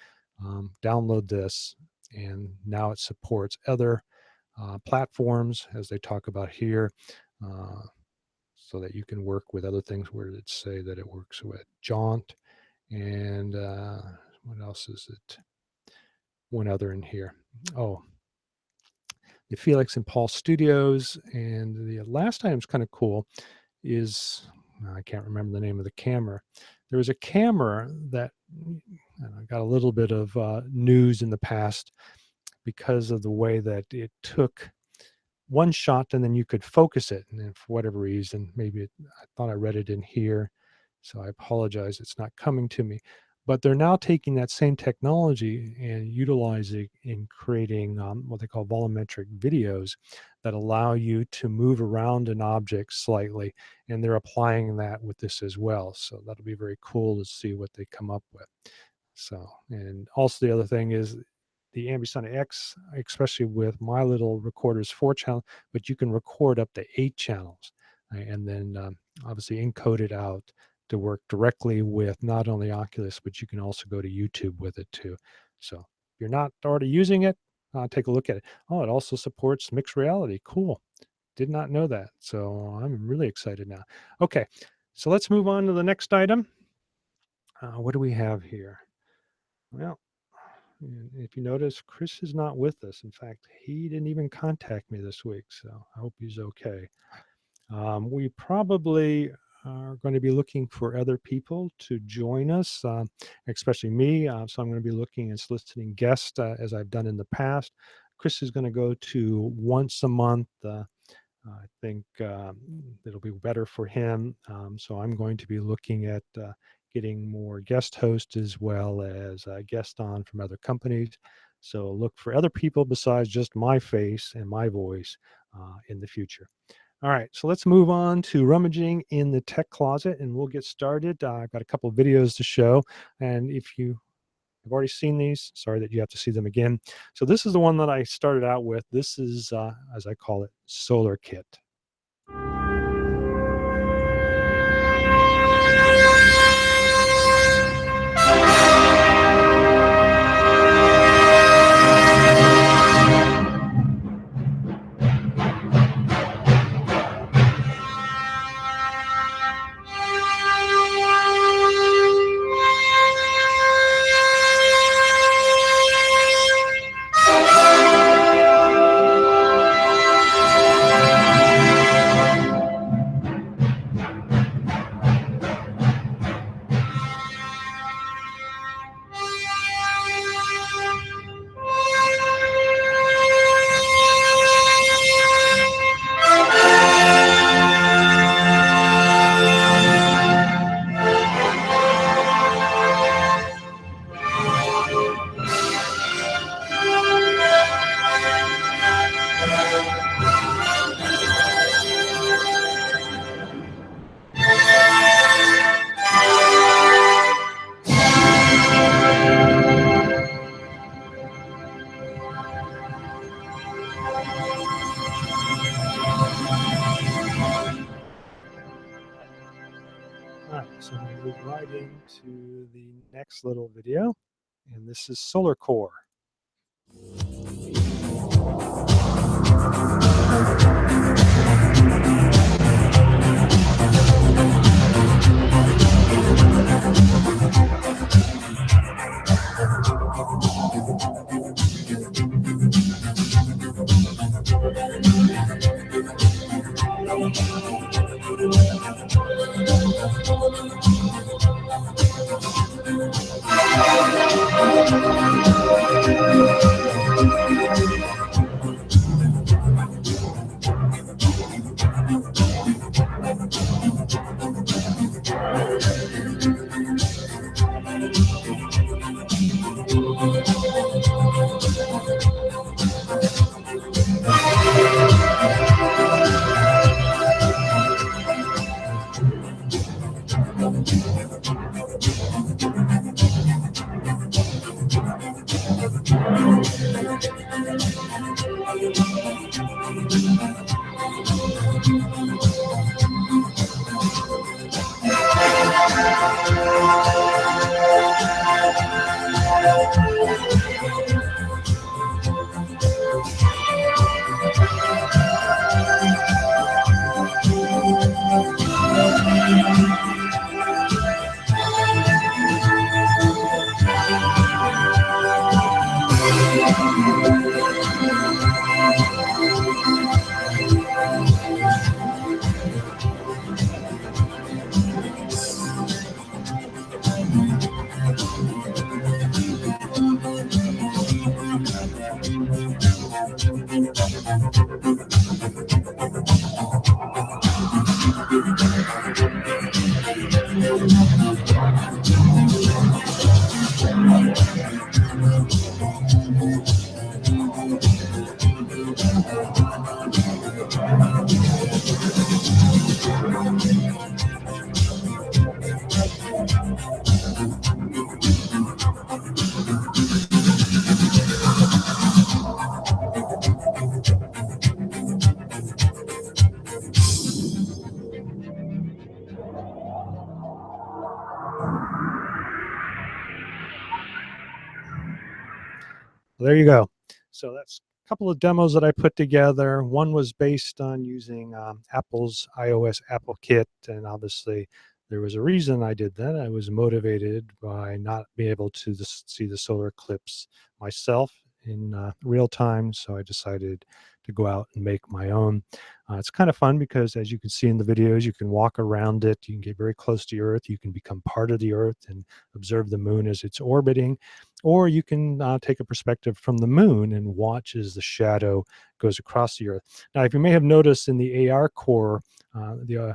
download this. And now it supports other platforms, as they talk about here. Uh, so that you can work with other things where it say that it works with Jaunt and what else is it? one other in here. Oh, the Felix and Paul Studios. And the last item is kind of cool is, I can't remember the name of the camera. There was a camera that got a little bit of news in the past because of the way that it took one shot and then you could focus it. And then for whatever reason, maybe I thought I read it in here. So I apologize, it's not coming to me. But they're now taking that same technology and utilizing in creating what they call volumetric videos that allow you to move around an object slightly. And they're applying that with this as well. So that'll be very cool to see what they come up with. So, and also the other thing is the Ambisonic X, especially with my little recorder's 4-channel, but you can record up to 8 channels and then obviously encode it out to work directly with not only Oculus, but you can also go to YouTube with it too. So if you're not already using it, take a look at it. Oh, it also supports mixed reality. Cool. Did not know that. So I'm really excited now. Okay, so let's move on to the next item. What do we have here? Well, if you notice, Chris is not with us. In fact, he didn't even contact me this week, so I hope he's okay. We probably are going to be looking for other people to join us, especially me. So I'm going to be looking and soliciting guests as I've done in the past. Chris is going to go to once a month. I think it'll be better for him. So I'm going to be looking at getting more guest hosts as well as guests on from other companies. So look for other people besides just my face and my voice in the future. All right, so let's move on to rummaging in the tech closet and we'll get started. I've got a couple of videos to show. And if you have already seen these, sorry that you have to see them again. So this is the one that I started out with. This is, as I call it, Solar Kit. So I'm going to move right into the next little video, and this is ARCore. There you go. So that's a couple of demos that I put together. One was based on using Apple's iOS AppleKit, and obviously there was a reason I did that. I was motivated by not being able to see the solar eclipse myself in real time, so I decided to go out and make my own. It's kind of fun because, as you can see in the videos, you can walk around it, you can get very close to Earth, you can become part of the Earth and observe the moon as it's orbiting, or you can take a perspective from the moon and watch as the shadow goes across the Earth. Now, if you may have noticed in the ARCore, the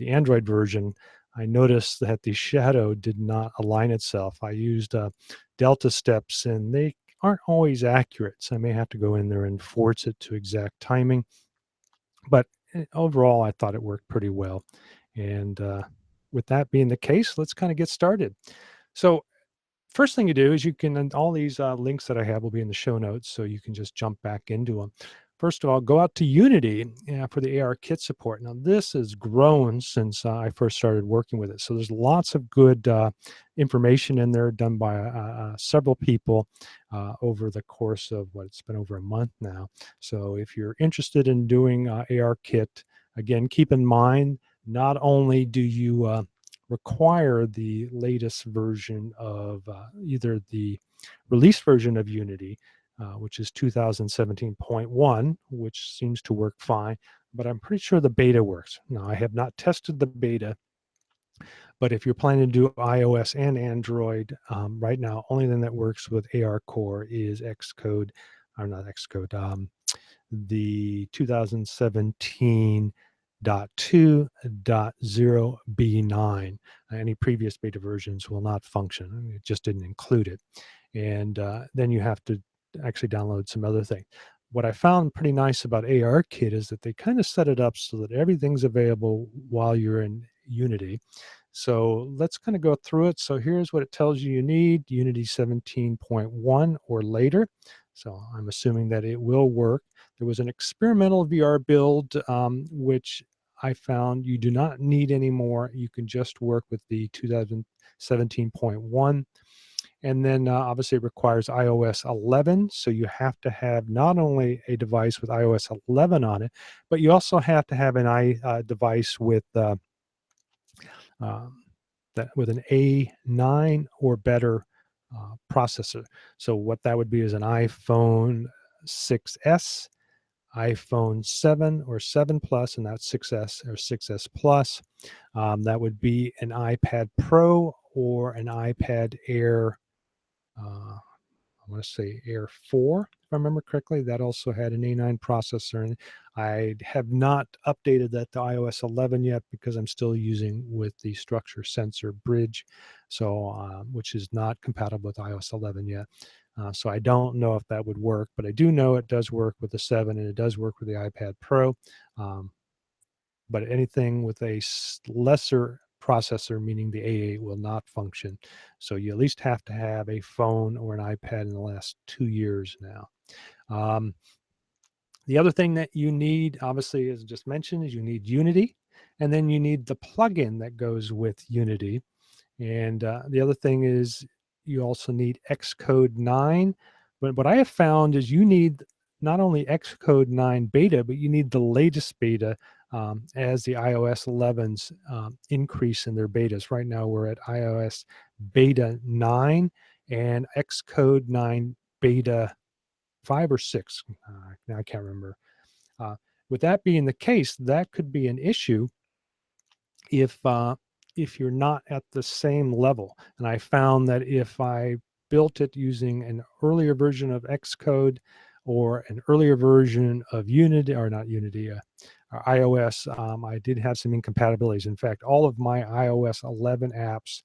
Android version, I noticed that the shadow did not align itself. I used delta steps, and they aren't always accurate, so I may have to go in there and force it to exact timing. But overall, I thought it worked pretty well. And with that being the case, let's kind of get started. So first thing you do is you can, and all these links that I have will be in the show notes, so you can just jump back into them. First of all, go out to Unity for the ARKit support. Now, this has grown since I first started working with it. So there's lots of good information in there done by several people over the course of it's been over a month now. So if you're interested in doing ARKit, again, keep in mind, not only do you require the latest version of either the release version of Unity, which is 2017.1, which seems to work fine, but I'm pretty sure the beta works. Now, I have not tested the beta, but if you're planning to do iOS and Android, right now, only thing that works with ARCore is Xcode, or not Xcode, the 2017.2.0b9. Any previous beta versions will not function. It just didn't include it. And then you have to actually download some other things. What I found pretty nice about ARKit is that they kind of set it up so that everything's available while you're in Unity. So let's kind of go through it. So here's what it tells you need: Unity 17.1 or later. So I'm assuming that it will work. There was an experimental VR build, which I found you do not need anymore. You can just work with the 2017.1. And then obviously it requires iOS 11. So you have to have not only a device with iOS 11 on it, but you also have to have an device with with an A9 or better processor. So what that would be is an iPhone 6S, iPhone 7 or 7 Plus, and that's 6S or 6S Plus. That would be an iPad Pro or an iPad Air, I want to say Air 4, if I remember correctly. That also had an A9 processor. And I have not updated that to iOS 11 yet because I'm still using with the structure sensor bridge, so which is not compatible with iOS 11 yet. So I don't know if that would work, but I do know it does work with the 7 and it does work with the iPad Pro. But anything with a lesser processor, meaning the A8, will not function. So you at least have to have a phone or an iPad in the last 2 years now. The other thing that you need, obviously, as just mentioned, is you need Unity, and then you need the plugin that goes with Unity. And the other thing is you also need Xcode 9. But what I have found is you need not only Xcode 9 beta, but you need the latest beta as the iOS 11s increase in their betas. Right now we're at iOS beta 9 and Xcode 9 beta 5 or 6. Now I can't remember. With that being the case, that could be an issue if you're not at the same level. And I found that if I built it using an earlier version of Xcode or an earlier version of Unity, or not Unity, or iOS, I did have some incompatibilities. In fact, all of my iOS 11 apps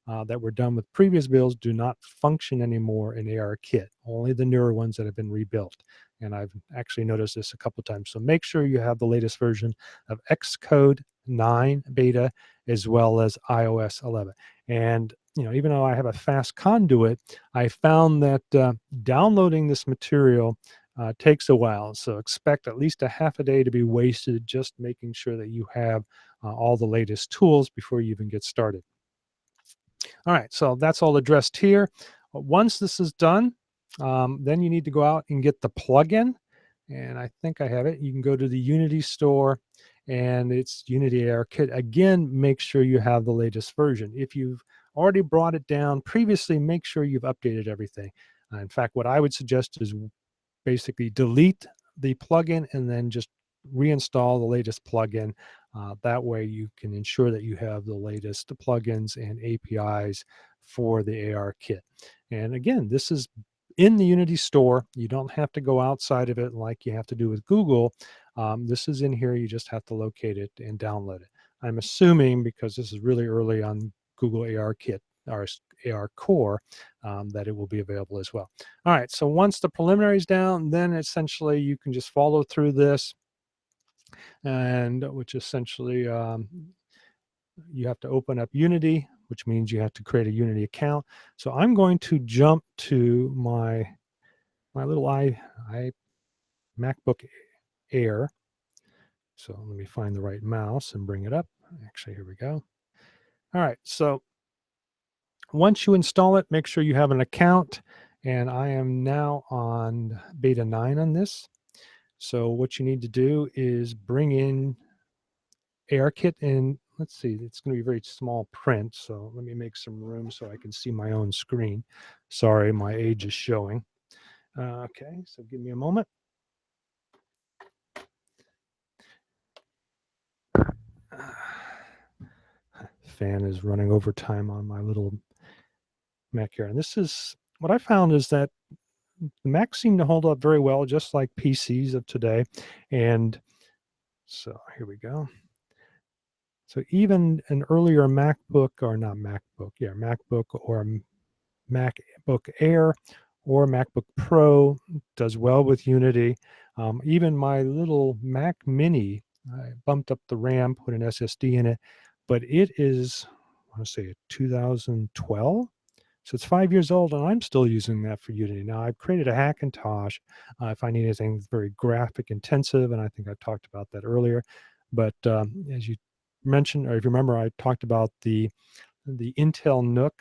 that were done with previous builds do not function anymore in ARKit, only the newer ones that have been rebuilt. And I've actually noticed this a couple times. So make sure you have the latest version of Xcode 9 beta as well as iOS 11. And even though I have a fast conduit, I found that downloading this material takes a while. So expect at least a half a day to be wasted just making sure that you have all the latest tools before you even get started. All right, so that's all addressed here. Once this is done, then you need to go out and get the plugin. And I think I have it. You can go to the Unity store and it's Unity ARKit. Again, make sure you have the latest version. If you've already brought it down previously, make sure you've updated everything. In fact, what I would suggest is basically delete the plugin and then just reinstall the latest plugin. That way you can ensure that you have the latest plugins and APIs for the ARKit. And again, this is in the Unity store. You don't have to go outside of it like you have to do with Google. This is in here. You just have to locate it and download it. I'm assuming, because this is really early on Google ARKit, or ARCore, that it will be available as well. All right, so once the preliminary is down, then essentially you can just follow through this, and which essentially you have to open up Unity, which means you have to create a Unity account. So I'm going to jump to my little MacBook Air. So let me find the right mouse and bring it up. Actually, here we go. All right, so once you install it, make sure you have an account. And I am now on beta 9 on this. So what you need to do is bring in ARKit, and let's see, it's going to be very small print. So let me make some room so I can see my own screen. Sorry, my age is showing. Okay, so give me a moment. Fan is running overtime on my little Mac here. And this is what I found is that the Macs seem to hold up very well, just like PCs of today. And so here we go. So even an earlier MacBook, or not MacBook, yeah, MacBook or MacBook Air or MacBook Pro does well with Unity. Even my little Mac Mini, I bumped up the RAM, put an SSD in it, but it is, I want to say, 2012. So it's 5 years old, and I'm still using that for Unity. Now, I've created a Hackintosh if I need anything very graphic intensive, and I think I talked about that earlier. But as you mentioned, or if you remember, I talked about the Intel Nook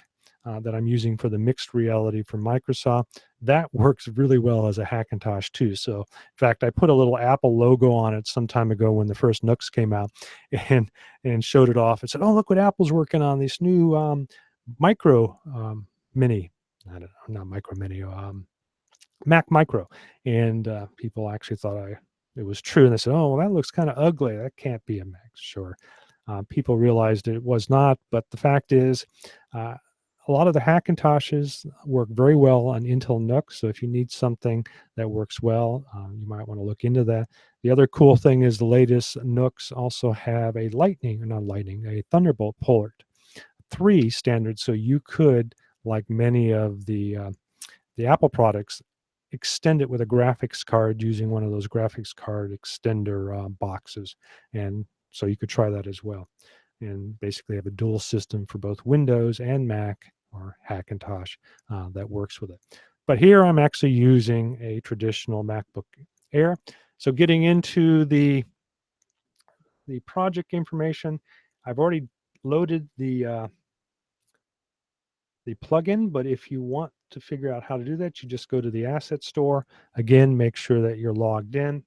that I'm using for the mixed reality for Microsoft. That works really well as a Hackintosh too. So in fact, I put a little Apple logo on it some time ago when the first Nooks came out, and showed it off and said, "Oh, look what Apple's working on, this new micro mini." I don't know, not micro mini, Mac Micro. And people actually thought it was true, and they said, "Oh, well, that looks kind of ugly. That can't be a Mac." Sure. People realized it was not, but the fact is, a lot of the Hackintoshes work very well on Intel NUC. So if you need something that works well, you might want to look into that. The other cool thing is the latest NUCs also have a a Thunderbolt port 3 standard. So you could, like many of the Apple products, extend it with a graphics card using one of those graphics card extender boxes. And so you could try that as well, and basically have a dual system for both Windows and Mac or Hackintosh that works with it. But here I'm actually using a traditional MacBook Air. So getting into the project information, I've already loaded the plugin, but if you want to figure out how to do that, you just go to the asset store. Again, make sure that you're logged in.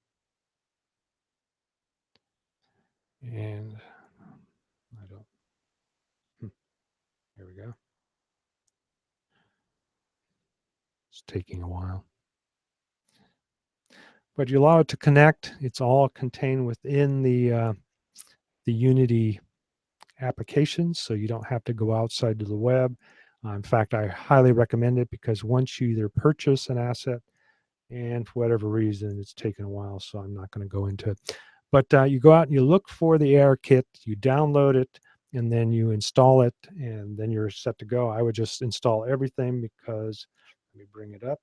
And I don't, here we go. It's taking a while. But you allow it to connect. It's all contained within the Unity applications, so you don't have to go outside to the web. In fact, I highly recommend it, because once you either purchase an asset, and for whatever reason it's taken a while, so I'm not going to go into it. But you go out and you look for the ARKit, you download it, and then you install it, and then you're set to go. I would just install everything because, let me bring it up.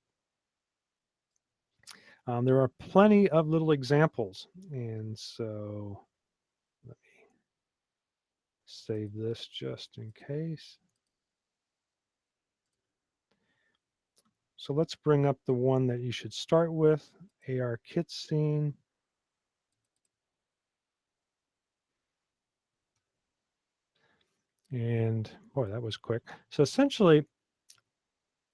There are plenty of little examples, and so let me save this just in case. So let's bring up the one that you should start with, ARKit scene. And boy, that was quick. So essentially,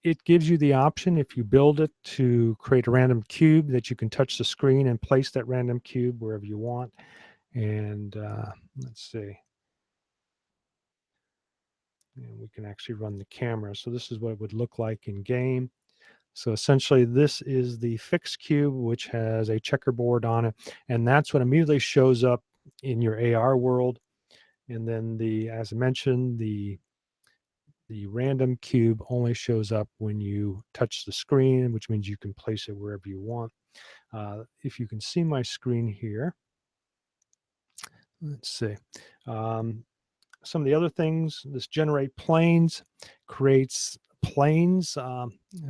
it gives you the option, if you build it, to create a random cube that you can touch the screen and place that random cube wherever you want. And let's see. And we can actually run the camera. So this is what it would look like in game. So essentially, this is the fixed cube, which has a checkerboard on it. And that's what immediately shows up in your AR world. And then as I mentioned, the random cube only shows up when you touch the screen, which means you can place it wherever you want. If you can see my screen here, let's see. Some of the other things, this generate planes creates planes,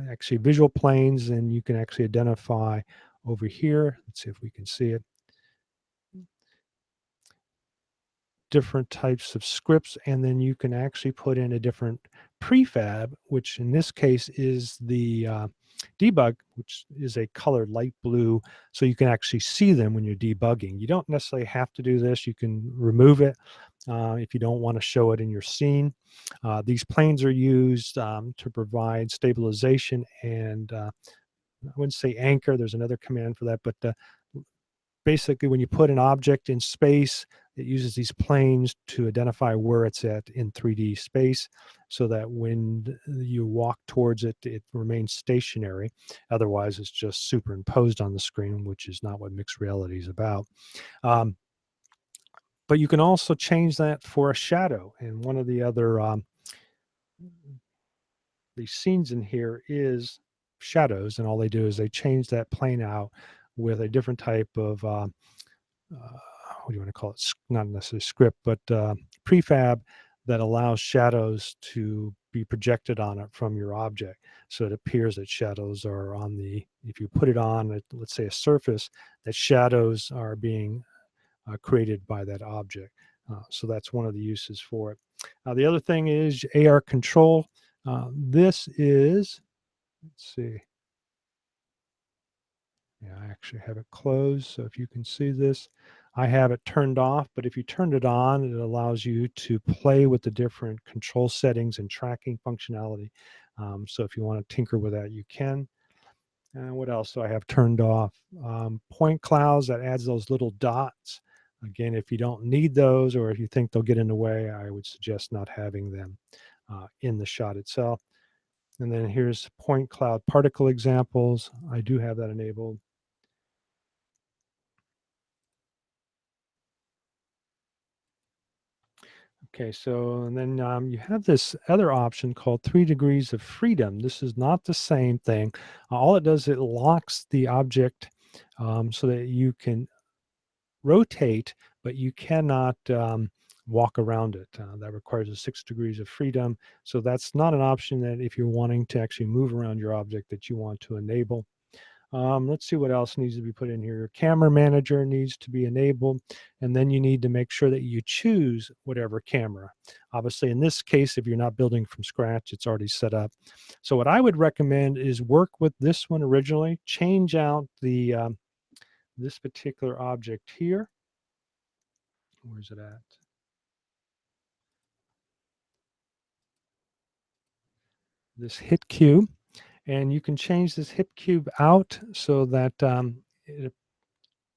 actually visual planes, and you can actually identify over here. Let's see if we can see it. Different types of scripts, and then you can actually put in a different prefab, which in this case is the debug, which is a colored light blue, so you can actually see them when you're debugging. You don't necessarily have to do this. You can remove it if you don't want to show it in your scene. These planes are used to provide stabilization and I wouldn't say anchor. There's another command for that, but basically when you put an object in space, it uses these planes to identify where it's at in 3D space, so that when you walk towards it, it remains stationary. Otherwise, it's just superimposed on the screen, which is not what mixed reality is about. But you can also change that for a shadow. And one of the other these scenes in here is shadows, and all they do is they change that plane out with a different type of what do you want to call it? Not necessarily script, but prefab that allows shadows to be projected on it from your object. So it appears that shadows are on if you put it on, let's say a surface, that shadows are being created by that object. So that's one of the uses for it. The other thing is AR control. This is, let's see. Yeah, I actually have it closed. So if you can see this, I have it turned off, but if you turn it on, it allows you to play with the different control settings and tracking functionality. So if you want to tinker with that, you can. And what else do I have turned off? Point clouds, that adds those little dots. Again, if you don't need those, or if you think they'll get in the way, I would suggest not having them in the shot itself. And then here's point cloud particle examples. I do have that enabled. Okay, so and then you have this other option called 3 degrees of freedom. This is not the same thing. All it does, it locks the object so that you can rotate, but you cannot walk around it. That requires a 6 degrees of freedom. So that's not an option that if you're wanting to actually move around your object that you want to enable. Let's see what else needs to be put in here. Your camera manager needs to be enabled, and then you need to make sure that you choose whatever camera. Obviously, in this case, if you're not building from scratch, it's already set up. So what I would recommend is work with this one originally, change out the this particular object here. Where's it at? This hit cube. And you can change this hit cube out so that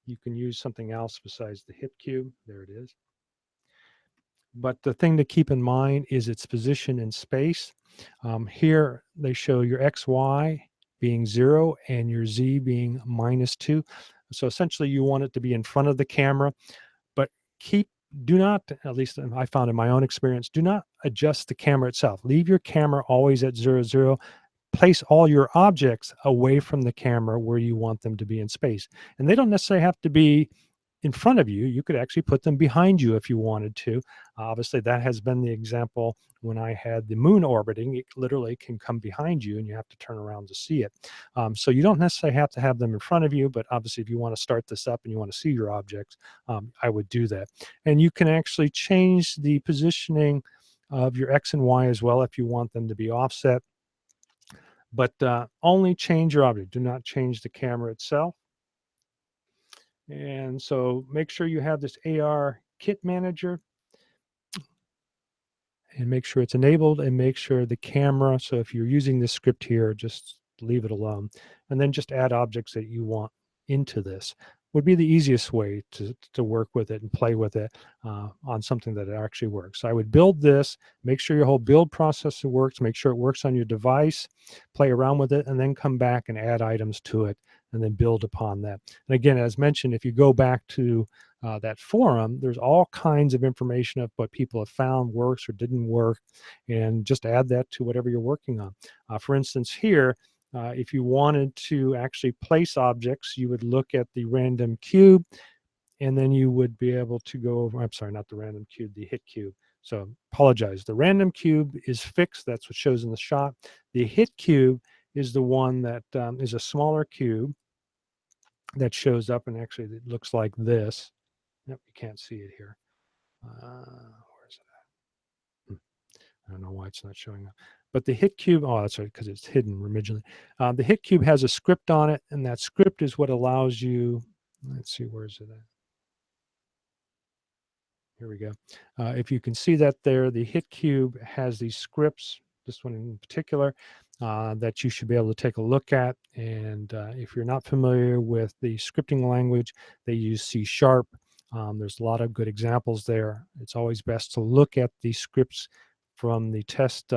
you can use something else besides the hit cube. There it is. But the thing to keep in mind is its position in space. Here they show your XY being 0 and your Z being -2. So essentially you want it to be in front of the camera, but do not, at least I found in my own experience, do not adjust the camera itself. Leave your camera always at 0, 0. Place all your objects away from the camera where you want them to be in space. And they don't necessarily have to be in front of you, you could actually put them behind you if you wanted to. Obviously, that has been the example when I had the moon orbiting. It literally can come behind you and you have to turn around to see it. So you don't necessarily have to have them in front of you, but obviously if you want to start this up and you want to see your objects, I would do that. And you can actually change the positioning of your X and Y as well if you want them to be offset, but only change your object. Do not change the camera itself. And so make sure you have this ARKit manager and make sure it's enabled, and make sure the camera, so if you're using this script here, just leave it alone. And then just add objects that you want into this would be the easiest way to work with it and play with it on something that actually works. So I would build this, make sure your whole build process works, make sure it works on your device, play around with it, and then come back and add items to it and then build upon that. And again, as mentioned, if you go back to that forum, there's all kinds of information of what people have found works or didn't work, and just add that to whatever you're working on. For instance, here, if you wanted to actually place objects, you would look at the random cube, and then you would be able to go over, I'm sorry, not the random cube, the hit cube. So apologize. The random cube is fixed. That's what shows in the shot. The hit cube is the one that is a smaller cube that shows up, and actually it looks like this. Nope, you can't see it here. Where is it at? I don't know why it's not showing up. But the hit cube, oh, that's right, because it's hidden originally. The hit cube has a script on it, and that script is what allows you, let's see, where is it at? Here we go. If you can see that there, the hit cube has these scripts, this one in particular, that you should be able to take a look at. And if you're not familiar with the scripting language, they use C#. There's a lot of good examples there. It's always best to look at the scripts from the test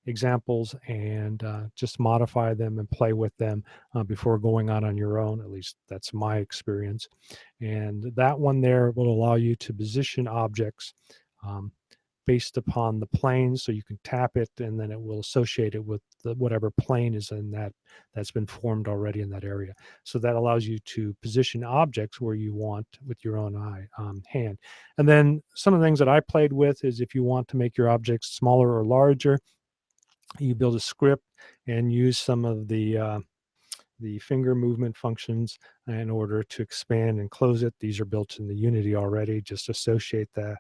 examples and just modify them and play with them before going out on your own. At least that's my experience. And that one there will allow you to position objects based upon the plane, so you can tap it and then it will associate it with whatever plane is in that's been formed already in that area. So that allows you to position objects where you want with your own hand. And then some of the things that I played with is if you want to make your objects smaller or larger, you build a script and use some of the finger movement functions in order to expand and close it. These are built in the Unity already. Just associate that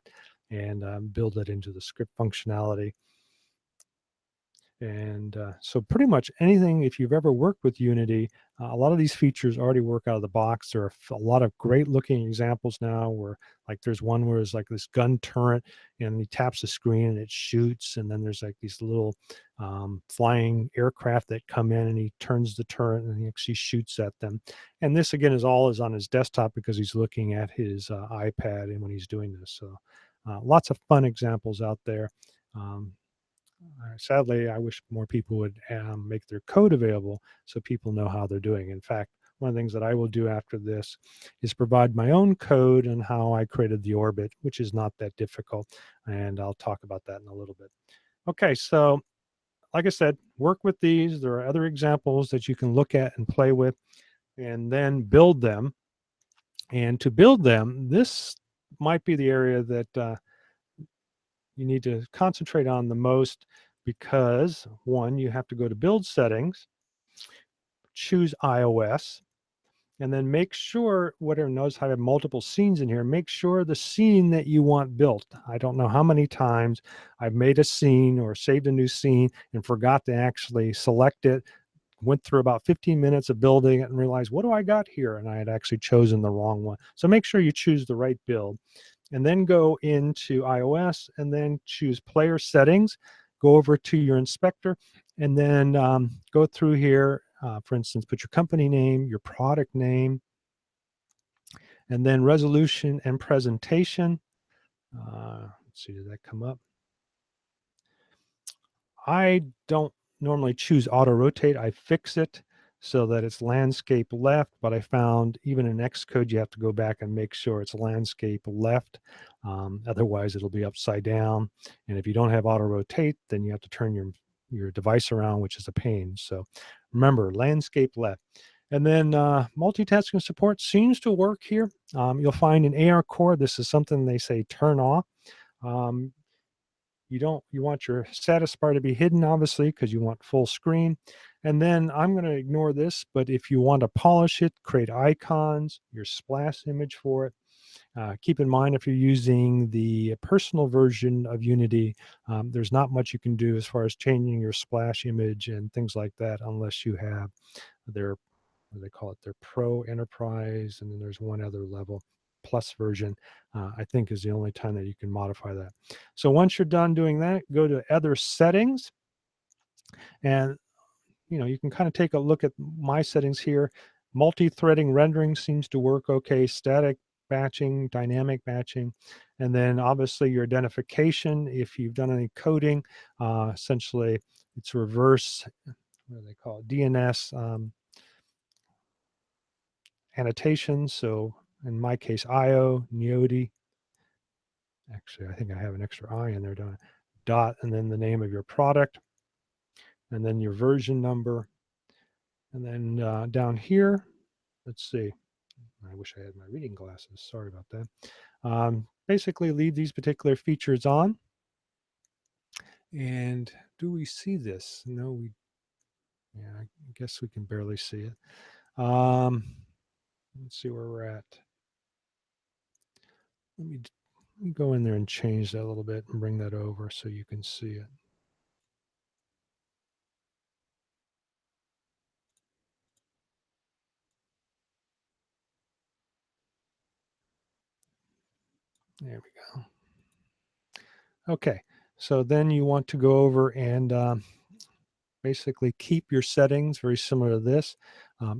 and build it into the script functionality. And so pretty much anything, if you've ever worked with Unity, a lot of these features already work out of the box. There are a lot of great looking examples now where, like, there's one where it's like this gun turret and he taps the screen and it shoots. And then there's like these little flying aircraft that come in and he turns the turret and he actually shoots at them. And this again is on his desktop because he's looking at his iPad and when he's doing this. So lots of fun examples out there. Sadly, I wish more people would make their code available so people know how they're doing. In fact, one of the things that I will do after this is provide my own code on how I created the orbit, which is not that difficult. And I'll talk about that in a little bit. Okay, so like I said, work with these. There are other examples that you can look at and play with and then build them. And to build them, this might be the area that you need to concentrate on the most, because one, you have to go to build settings, choose iOS, and then make sure, whatever, notice I have multiple scenes in here, make sure the scene that you want built. I don't know how many times I've made a scene or saved a new scene and forgot to actually select it, went through about 15 minutes of building it and realized, what do I got here? And I had actually chosen the wrong one. So make sure you choose the right build. And then go into iOS and then choose player settings, go over to your inspector, and then go through here. For instance, put your company name, your product name, and then resolution and presentation. Let's see, did that come up? I don't normally choose auto rotate. I fix it so that it's landscape left, but I found even in Xcode, you have to go back and make sure it's landscape left. Otherwise it'll be upside down. And if you don't have auto rotate, then you have to turn your device around, which is a pain. So remember, landscape left. And then multitasking support seems to work here. You'll find in ARCore, this is something they say turn off. Um, you want your status bar to be hidden, obviously, because you want full screen. And then I'm going to ignore this, but if you want to polish it, create icons, your splash image for it. Keep in mind, if you're using the personal version of Unity, there's not much you can do as far as changing your splash image and things like that, unless you have their, what do they call it, their Pro Enterprise, and then there's one other level, Plus version, I think is the only time that you can modify that. So once you're done doing that, go to Other Settings, and you can kind of take a look at my settings here. Multi-threading rendering seems to work okay. Static batching, dynamic batching, and then obviously your identification. If you've done any coding, essentially it's reverse, what do they call it, DNS annotations. So in my case, IO, NEODI. Actually, I think I have an extra I in there, don't I? Dot, and then the name of your product, and then your version number. And then down here, let's see. I wish I had my reading glasses. Sorry about that. Basically, leave these particular features on. And do we see this? No, yeah, I guess we can barely see it. Let's see where we're at. Let me go in there and change that a little bit and bring that over so you can see it. There we go. Okay, so then you want to go over and basically keep your settings very similar to this.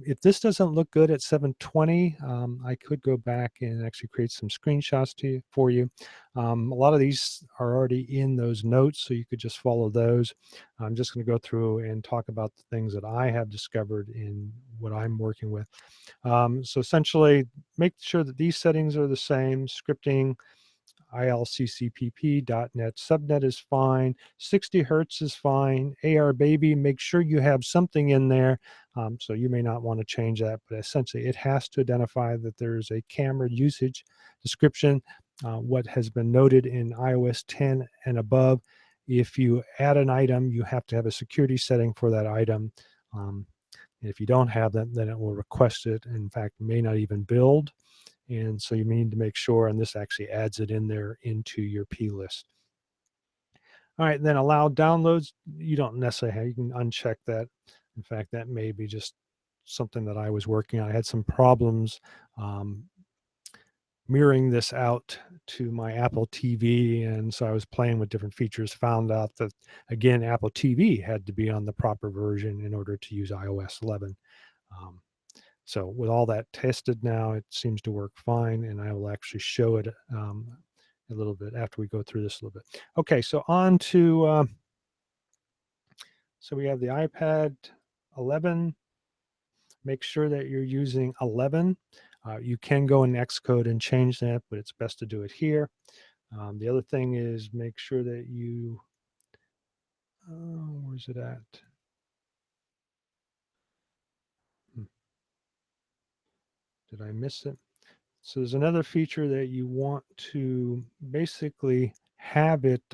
If this doesn't look good at 720, I could go back and actually create some screenshots for you. A lot of these are already in those notes, so you could just follow those. I'm just going to go through and talk about the things that I have discovered in what I'm working with. So essentially, make sure that these settings are the same. Scripting, ILCCPP.NET subnet is fine. 60 hertz is fine. AR baby, make sure you have something in there. So you may not want to change that, but essentially it has to identify that there's a camera usage description, what has been noted in iOS 10 and above. If you add an item, you have to have a security setting for that item. If you don't have that, then it will request it. In fact, may not even build. And so you need to make sure, and this actually adds it in there into your P list. All right, then allow downloads. You don't necessarily have, you can uncheck that. In fact, that may be just something that I was working on. I had some problems mirroring this out to my Apple TV. And so I was playing with different features, found out that, again, Apple TV had to be on the proper version in order to use iOS 11. So with all that tested now, it seems to work fine, and I will actually show it a little bit after we go through this a little bit. Okay, so on to, so we have the iPad 11. Make sure that you're using 11. You can go in Xcode and change that, but it's best to do it here. The other thing is make sure that you, where's it at? Did I miss it? So there's another feature that you want to basically have it,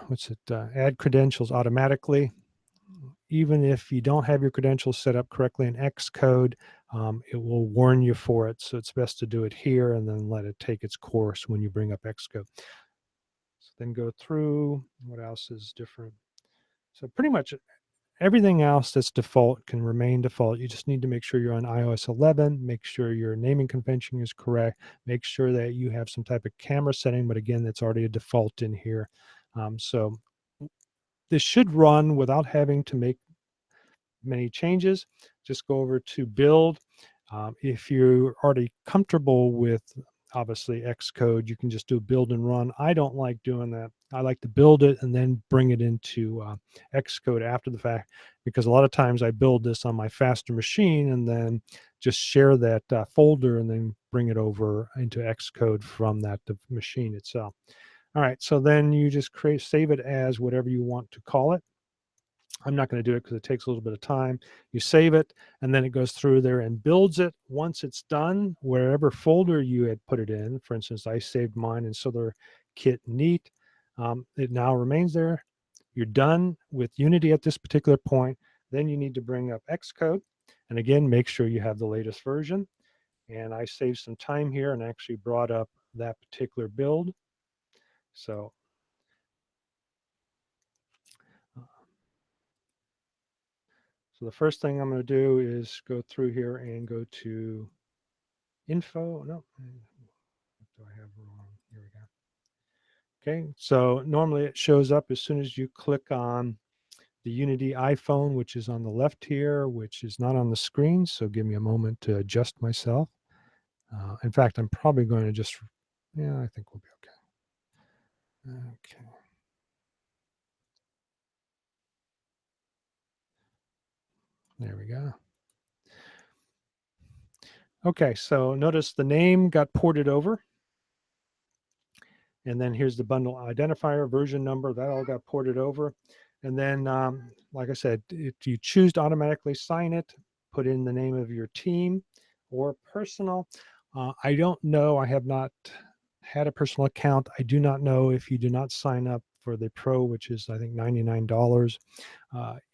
what's it, add credentials automatically. Even if you don't have your credentials set up correctly in Xcode, it will warn you for it. So it's best to do it here and then let it take its course when you bring up Xcode. So then go through, what else is different? So pretty much everything else that's default can remain default. You just need to make sure you're on iOS 11, make sure your naming convention is correct, make sure that you have some type of camera setting, but again, that's already a default in here. So this should run without having to make many changes. Just go over to build. If you're already comfortable with obviously Xcode, you can just do build and run. I don't like doing that. I like to build it and then bring it into Xcode after the fact, because a lot of times I build this on my faster machine and then just share that folder and then bring it over into Xcode from that machine itself. All right, so then you just save it as whatever you want to call it. I'm not going to do it because it takes a little bit of time. You save it, and then it goes through there and builds it. Once it's done, wherever folder you had put it in, for instance, I saved mine in Solar Kit Neat. It now remains there. You're done with Unity at this particular point. Then you need to bring up Xcode. And again, make sure you have the latest version. And I saved some time here and actually brought up that particular build. So the first thing I'm going to do is go through here and go to info. No, what do I have wrong? Here we go. Okay, so normally it shows up as soon as you click on the Unity iPhone, which is on the left here, which is not on the screen. So give me a moment to adjust myself. In fact, I'm probably going to just, yeah, I think we'll be okay. Okay. There we go. Okay, so notice the name got ported over. And then here's the bundle identifier, version number, that all got ported over. And then, like I said, if you choose to automatically sign it, put in the name of your team or personal. I don't know, I have not had a personal account. I do not know if you do not sign up for the Pro, which is I think $99.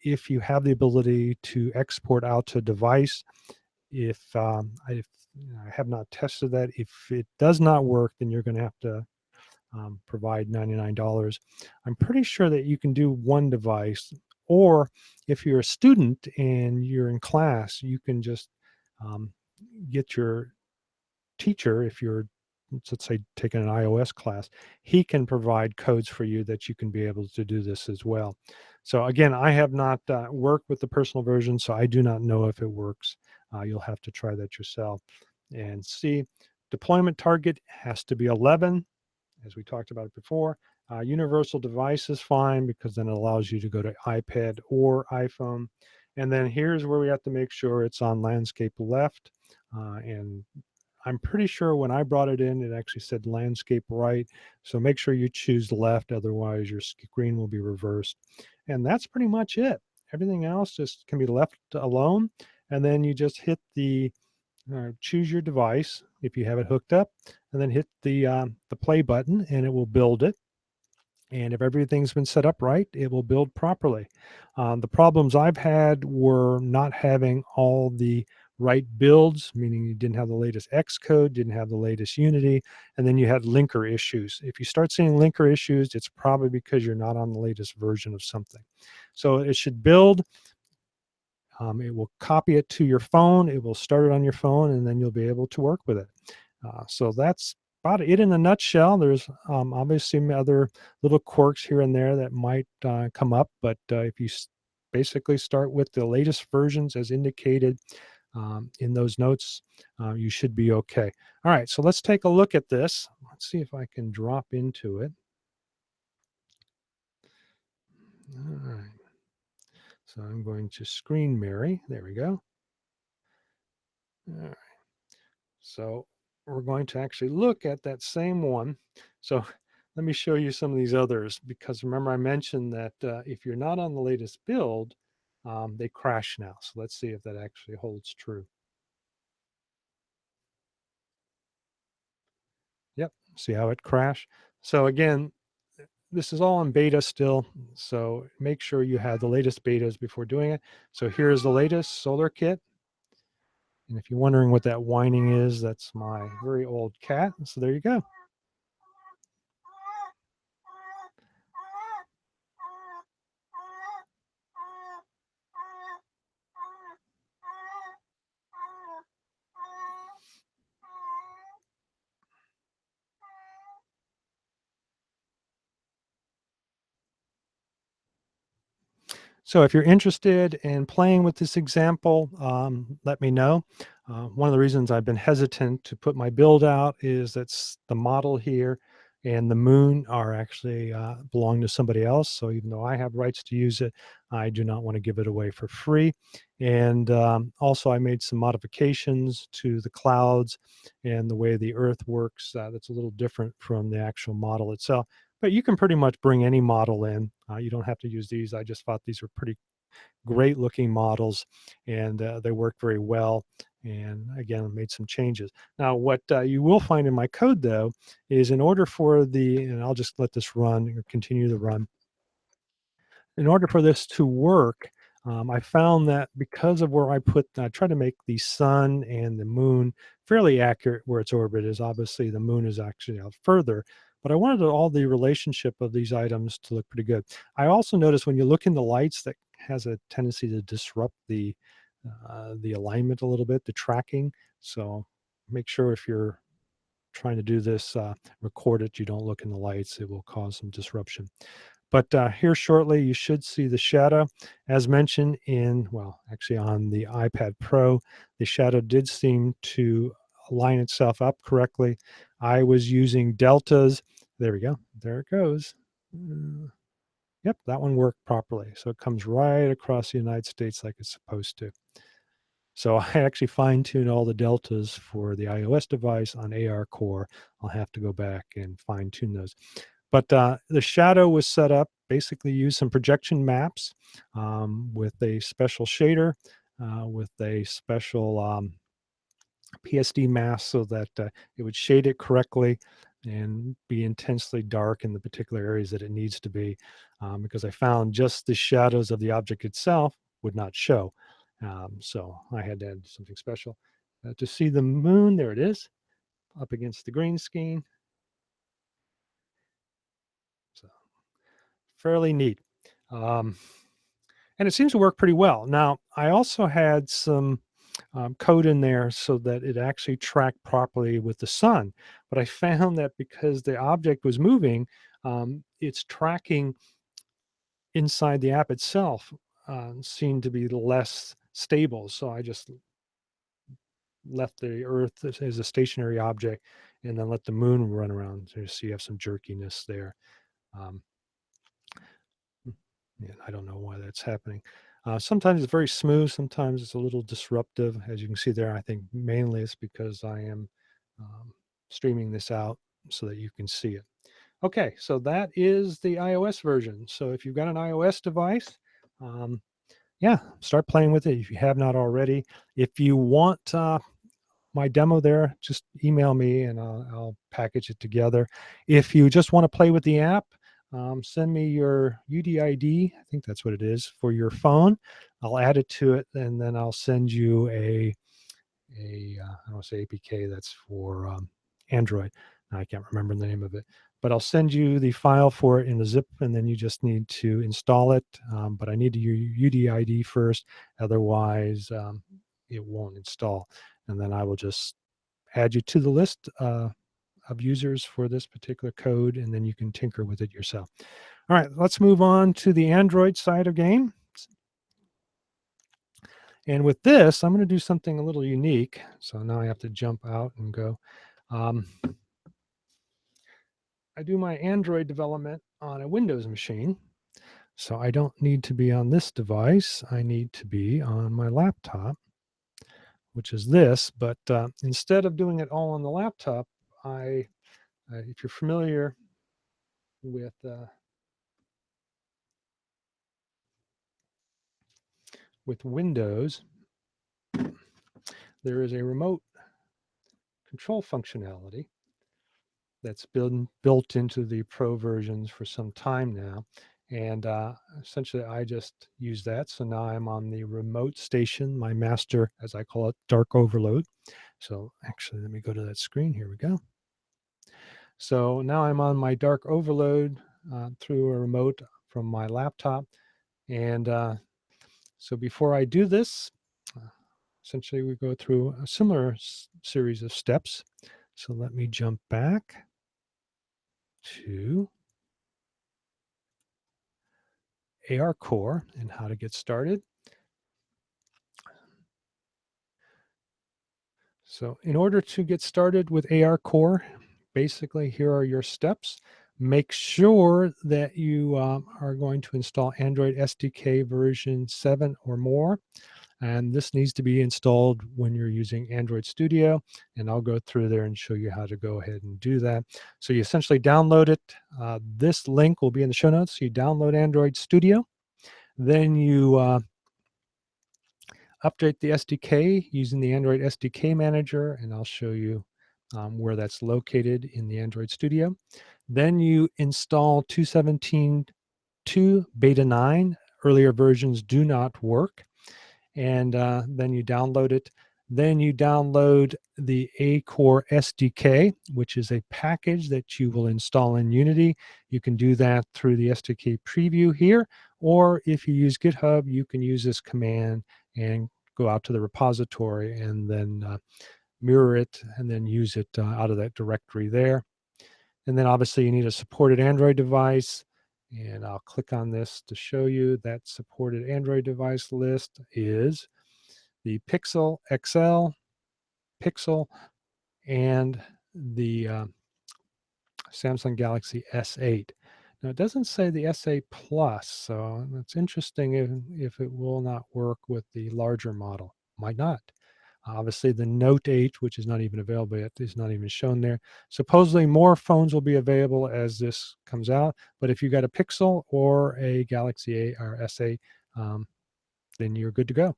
If you have the ability to export out to a device, if I have not tested that, if it does not work, then you're going to have to provide $99. I'm pretty sure that you can do one device, or if you're a student and you're in class, you can just get your teacher, if you're, let's say, taking an iOS class, he can provide codes for you that you can be able to do this as well. So again, I have not worked with the personal version, so I do not know if it works. You'll have to try that yourself and see. Deployment target has to be 11, as we talked about it before. Universal device is fine because then it allows you to go to iPad or iPhone. And then here's where we have to make sure it's on landscape left. And I'm pretty sure when I brought it in, it actually said landscape right. So make sure you choose left, otherwise your screen will be reversed. And that's pretty much it. Everything else just can be left alone. And then you just hit the choose your device if you have it hooked up, and then hit the play button, and it will build it. And if everything's been set up right, it will build properly. The problems I've had were not having all the right builds, meaning you didn't have the latest Xcode, didn't have the latest Unity, and then you had linker issues. If you start seeing linker issues, it's probably because you're not on the latest version of something. So it should build. It will copy it to your phone. It will start it on your phone, and then you'll be able to work with it. So that's about it in a nutshell. There's obviously other little quirks here and there that might come up, but if you basically start with the latest versions as indicated in those notes, you should be okay. All right, so let's take a look at this. Let's see if I can drop into it. All right. So I'm going to screen Mary. There we go. All right. So we're going to actually look at that same one. So let me show you some of these others, because remember I mentioned that if you're not on the latest build, they crash now. So let's see if that actually holds true. Yep, see how it crashed? So again, this is all in beta still, so make sure you have the latest betas before doing it. So here's the latest Solar Kit. And if you're wondering what that whining is, that's my very old cat. So there you go. So if you're interested in playing with this example, let me know. One of the reasons I've been hesitant to put my build out is that's the model here and the moon are actually belong to somebody else. So even though I have rights to use it, I do not want to give it away for free. And also I made some modifications to the clouds and the way the earth works. That's a little different from the actual model itself. But you can pretty much bring any model in. You don't have to use these. I just thought these were pretty great looking models, and they work very well. And again, I made some changes. Now, what you will find in my code, though, is in order for and I'll just let this run or continue to run. In order for this to work, I found that because of where I try to make the sun and the moon fairly accurate where its orbit is. Obviously, the moon is actually out further, but I wanted all the relationship of these items to look pretty good. I also noticed when you look in the lights, that has a tendency to disrupt the alignment a little bit, the tracking. So make sure if you're trying to do this, record it, you don't look in the lights, it will cause some disruption. But here shortly, you should see the shadow. As mentioned well, actually on the iPad Pro, the shadow did seem to line itself up correctly. I was using deltas. There we go. There it goes. Yep, that one worked properly. So it comes right across the United States like it's supposed to. So I actually fine-tuned all the deltas for the iOS device on ARCore. I'll have to go back and fine-tune those. But the shadow was set up, basically use some projection maps with a special shader, with a special PSD mask so that it would shade it correctly and be intensely dark in the particular areas that it needs to be, because I found just the shadows of the object itself would not show. So I had to add something special. To see the moon, there it is, up against the green screen. So fairly neat. And it seems to work pretty well. Now, I also had some code in there so that it actually tracked properly with the sun. But I found that because the object was moving, its tracking inside the app itself seemed to be less stable. So I just left the Earth as a stationary object and then let the moon run around. So you have some jerkiness there. Yeah, I don't know why that's happening. Sometimes it's very smooth. Sometimes it's a little disruptive. As you can see there, I think mainly it's because I am streaming this out so that you can see it. Okay, so that is the iOS version. So if you've got an iOS device, yeah, start playing with it if you have not already. If you want my demo there, just email me and I'll package it together. If you just want to play with the app, send me your UDID, I think that's what it is, for your phone. I'll add it to it, and then I'll send you I don't want to say APK, that's for Android. I can't remember the name of it, but I'll send you the file for it in the zip, and then you just need to install it. But I need your UDID first, otherwise it won't install. And then I will just add you to the list of users for this particular code, and then you can tinker with it yourself. All right, let's move on to the Android side of game. And with this, I'm going to do something a little unique. So now I have to jump out and go. I do my Android development on a Windows machine. So I don't need to be on this device. I need to be on my laptop, which is this. But instead of doing it all on the laptop, if you're familiar with Windows, there is a remote control functionality that's built into the Pro versions for some time now. And essentially, I just use that. So now I'm on the remote station, my master, as I call it, dark overload. So actually, let me go to that screen. Here we go. So now I'm on my dark overload through a remote from my laptop. And so before I do this, essentially we go through a similar series of steps. So let me jump back to ARCore and how to get started. So in order to get started with ARCore, basically here are your steps. Make sure that you are going to install Android SDK version 7 or more. And this needs to be installed when you're using Android Studio. And I'll go through there and show you how to go ahead and do that. So you essentially download it. This link will be in the show notes. So you download Android Studio. Then you update the SDK using the Android SDK Manager, and I'll show you where that's located in the Android Studio. Then you install 2.17.2 Beta 9. Earlier versions do not work. And then you download it. Then you download the ARCore SDK, which is a package that you will install in Unity. You can do that through the SDK preview here, or if you use GitHub, you can use this command and go out to the repository and then mirror it and then use it out of that directory there. And then obviously you need a supported Android device. And I'll click on this to show you that supported Android device list is the Pixel XL, Pixel, and the Samsung Galaxy S8. Now it doesn't say the S8 Plus, so it's interesting if it will not work with the larger model. Might not. Obviously, the Note 8, which is not even available yet, is not even shown there. Supposedly, more phones will be available as this comes out. But if you got a Pixel or a Galaxy A or S8, then you're good to go.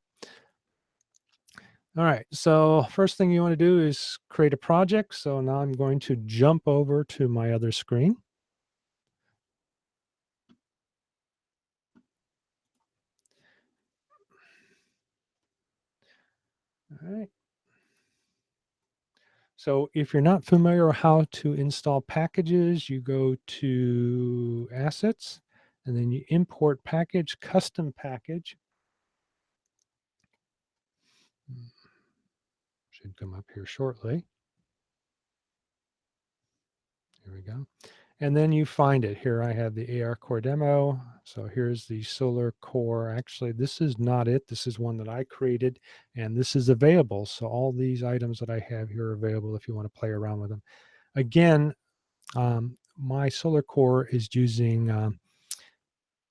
All right, so first thing you want to do is create a project. So now I'm going to jump over to my other screen. All right. So if you're not familiar with how to install packages, you go to Assets, and then you import package, custom package. Should come up here shortly. Here we go. And then you find it. Here I have the ARCore demo. So here's the Solar Core. Actually, this is not it. This is one that I created, and this is available. So all these items that I have here are available if you want to play around with them. Again, my Solar Core is using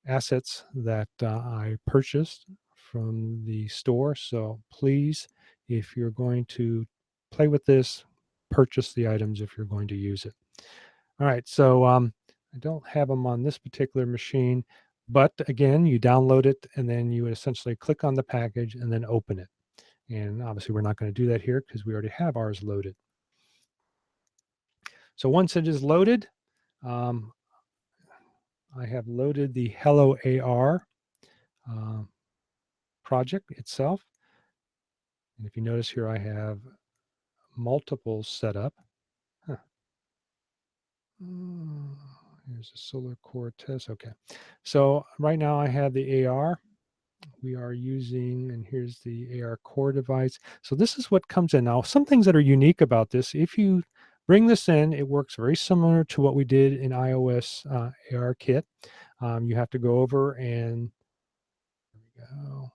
assets that I purchased from the store. So please, if you're going to play with this, purchase the items if you're going to use it. All right, so I don't have them on this particular machine, but again, you download it and then you would essentially click on the package and then open it. And obviously we're not going to do that here because we already have ours loaded. So once it is loaded, I have loaded the Hello AR project itself. And if you notice here, I have multiple set up. Huh. Here's a Solar Core test. Okay. So right now I have the AR. We are using, and here's the ARCore device. So this is what comes in. Now, some things that are unique about this, if you bring this in, it works very similar to what we did in iOS ARKit. You have to go over and, there we go.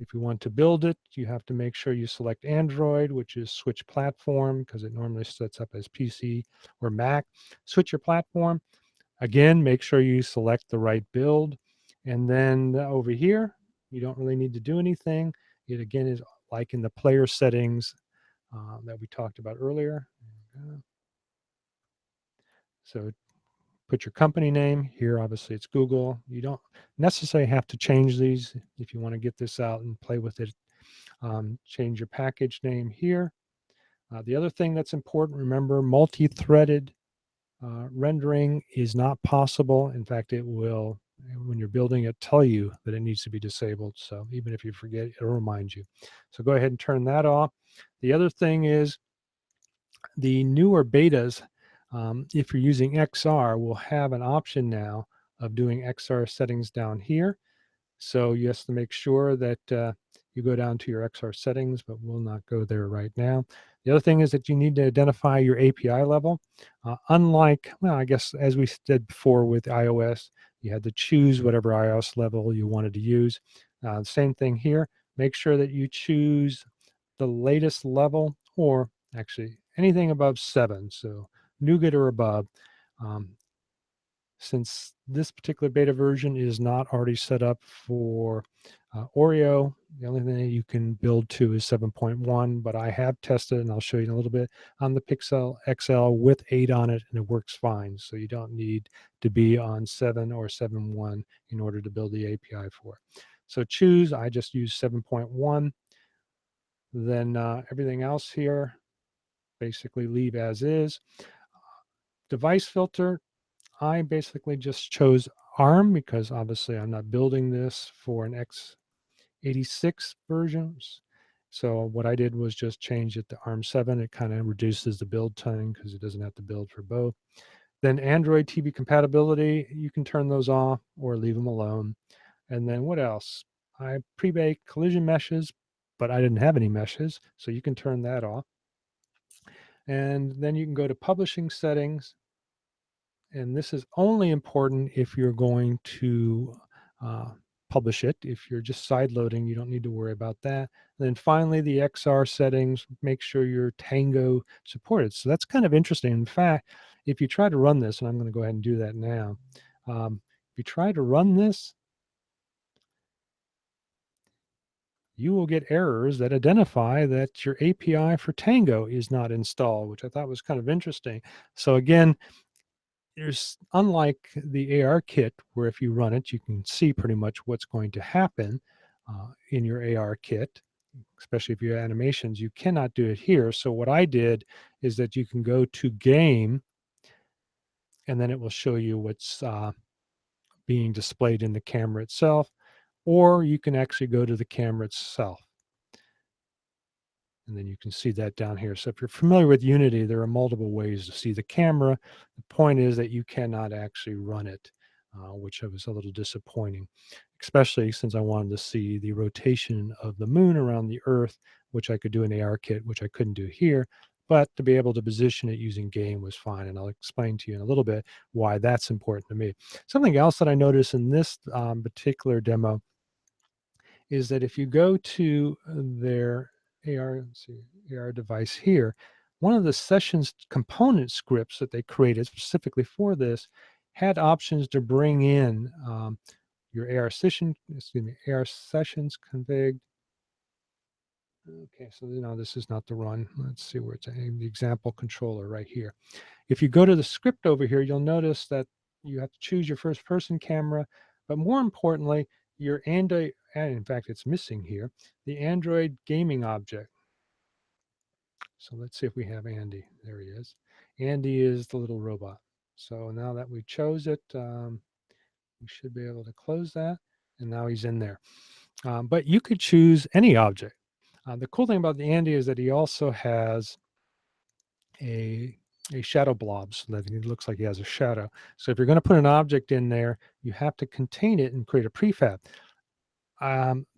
If you want to build it, you have to make sure you select Android, which is switch platform, because it normally sets up as PC or Mac. Switch your platform. Again, make sure you select the right build. And then over here, you don't really need to do anything. It again is like in the player settings that we talked about earlier. So put your company name here. Obviously, it's Google. You don't necessarily have to change these if you want to get this out and play with it. Change your package name here. The other thing that's important, remember, multi-threaded rendering is not possible. In fact, it will, when you're building it, tell you that it needs to be disabled. So even if you forget, it'll remind you. So go ahead and turn that off. The other thing is the newer betas, if you're using XR, will have an option now of doing XR settings down here. So you have to make sure that you go down to your XR settings, but we'll not go there right now. The other thing is that you need to identify your API level. Unlike, well, I guess as we did before with iOS, you had to choose whatever iOS level you wanted to use. Same thing here. Make sure that you choose the latest level, or actually anything above 7, so Nougat or above. since this particular beta version is not already set up for Oreo, the only thing that you can build to is 7.1, but I have tested, and I'll show you in a little bit, on the Pixel XL with 8 on it, and it works fine. So you don't need to be on 7 or 7.1 in order to build the API for it. So choose, I just use 7.1. Then everything else here, basically leave as is. Device filter, I basically just chose ARM because obviously I'm not building this for an x86 versions. So what I did was just change it to ARM7. It kind of reduces the build time because it doesn't have to build for both. Then Android TV compatibility, you can turn those off or leave them alone. And then what else? I pre-baked collision meshes, but I didn't have any meshes, so you can turn that off. And then you can go to publishing settings, and this is only important if you're going to uh, publish it. If you're just side loading, you don't need to worry about that. And then finally, the XR settings, make sure your Tango supported. So that's kind of interesting. In fact, if you try to run this, and I'm going to go ahead and do that now, if you try to run this, you will get errors that identify that your API for Tango is not installed, which I thought was kind of interesting. So again, there's, unlike the ARKit, where if you run it, you can see pretty much what's going to happen in your ARKit, especially if you have animations. You cannot do it here. So what I did is that you can go to game, and then it will show you what's being displayed in the camera itself, or you can actually go to the camera itself. And then you can see that down here. So if you're familiar with Unity, there are multiple ways to see the camera. The point is that you cannot actually run it, which was a little disappointing, especially since I wanted to see the rotation of the moon around the Earth, which I could do in ARKit, which I couldn't do here. But to be able to position it using game was fine. And I'll explain to you in a little bit why that's important to me. Something else that I noticed in this particular demo is that if you go to their AR device here, one of the sessions component scripts that they created specifically for this had options to bring in your AR sessions config. Okay, so this is not the run. Let's see where it's at. The example controller right here. If you go to the script over here, you'll notice that you have to choose your first person camera, but more importantly, your Android, and in fact, it's missing here, the Android gaming object. So let's see if we have Andy. There he is. Andy is the little robot. So now that we chose it, we should be able to close that. And now he's in there. But you could choose any object. The cool thing about the Andy is that he also has a shadow blob, so that it looks like he has a shadow. So if you're going to put an object in there, you have to contain it and create a prefab.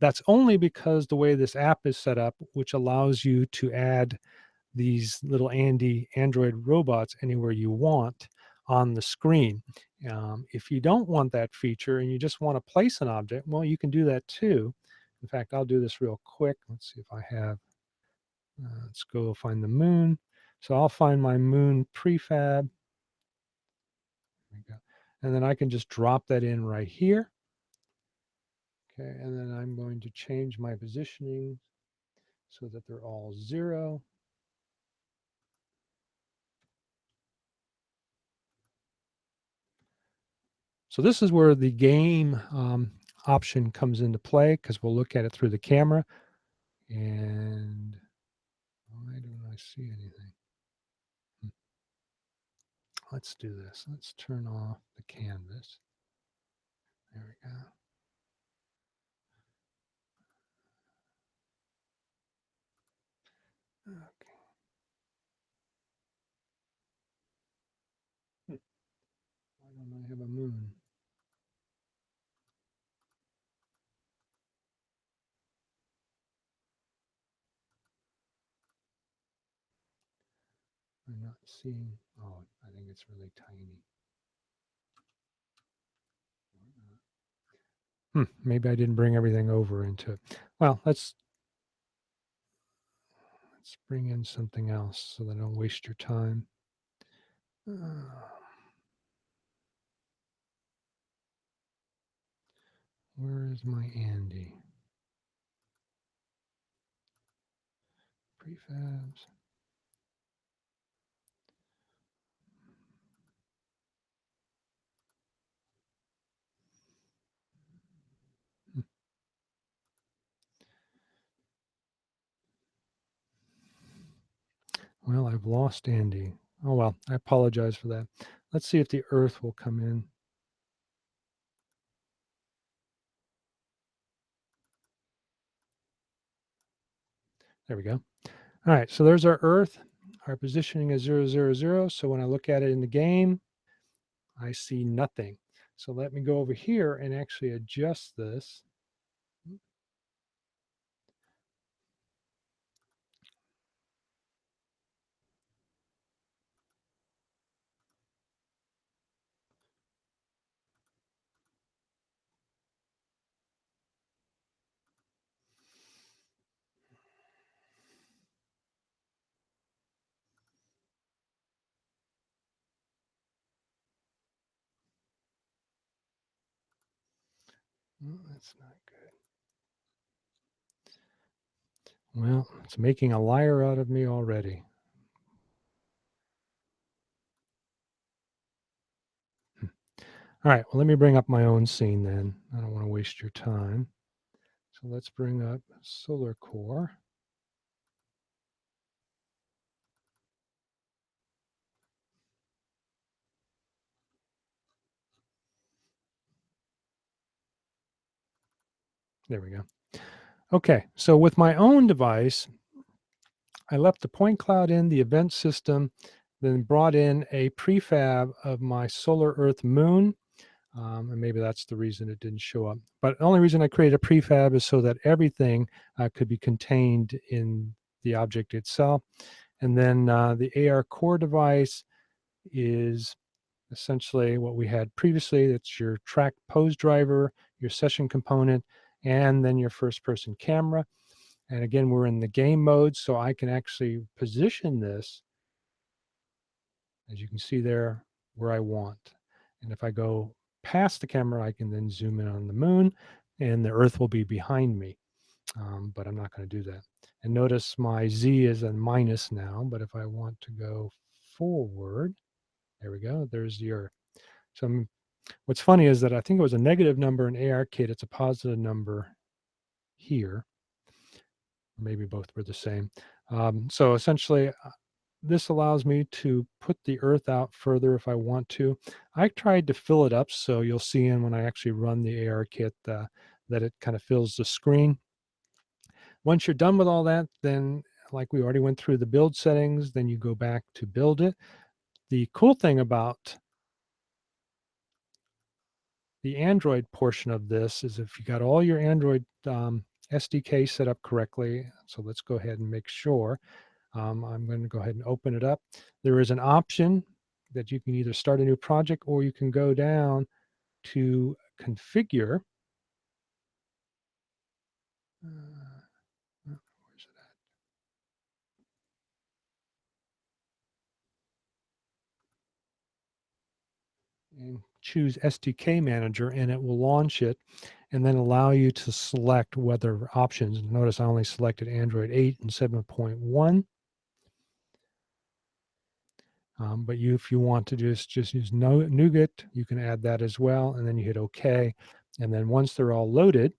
That's only because the way this app is set up, which allows you to add these little Android robots anywhere you want on the screen. If you don't want that feature and you just want to place an object, well, you can do that too. In fact, I'll do this real quick. Let's see if I have, let's go find the moon. So I'll find my moon prefab. There we go. And then I can just drop that in right here. Okay, and then I'm going to change my positioning so that they're all 0. So this is where the game option comes into play, because we'll look at it through the camera. And why don't I see anything? Let's do this. Let's turn off the canvas. There we go. Okay. Why don't I have a moon? I'm not seeing. Oh, I think it's really tiny. Maybe I didn't bring everything over into it. Well, let's bring in something else so that I don't waste your time. Where is my Andy? Prefabs. Well, I've lost Andy. Oh, well, I apologize for that. Let's see if the Earth will come in. There we go. All right, so there's our Earth. Our positioning is 0, 0, 0. So when I look at it in the game, I see nothing. So let me go over here and actually adjust this. Oh, that's not good. Well, it's making a liar out of me already. All right, well, let me bring up my own scene then. I don't want to waste your time. So let's bring up Solar Core. There we go. Okay, so with my own device, I left the point cloud in the event system, then brought in a prefab of my solar Earth moon. And maybe that's the reason it didn't show up. But the only reason I created a prefab is so that everything could be contained in the object itself. And then the ARCore device is essentially what we had previously. It's your track pose driver, your session component, and then your first person camera. And again, we're in the game mode, so I can actually position this, as you can see there, where I want. And if I go past the camera, I can then zoom in on the moon and the Earth will be behind me. But I'm not going to do that. And notice my Z is a minus now, but if I want to go forward, there we go, there's the Earth. So what's funny is that I think it was a negative number in ARKit, it's a positive number here. Maybe both were the same. So essentially, this allows me to put the Earth out further if I want to. I tried to fill it up, so you'll see in when I actually run the ARKit that it kind of fills the screen. Once you're done with all that, then like we already went through the build settings, then you go back to build it. The cool thing about the Android portion of this is if you got all your Android SDK set up correctly, so let's go ahead and make sure. I'm going to go ahead and open it up. There is an option that you can either start a new project or you can go down to configure. Where's it at? And choose SDK manager and it will launch it and then allow you to select whether options. Notice I only selected Android 8 and 7.1. But if you want to just use Nougat, you can add that as well. And then you hit OK. And then once they're all loaded,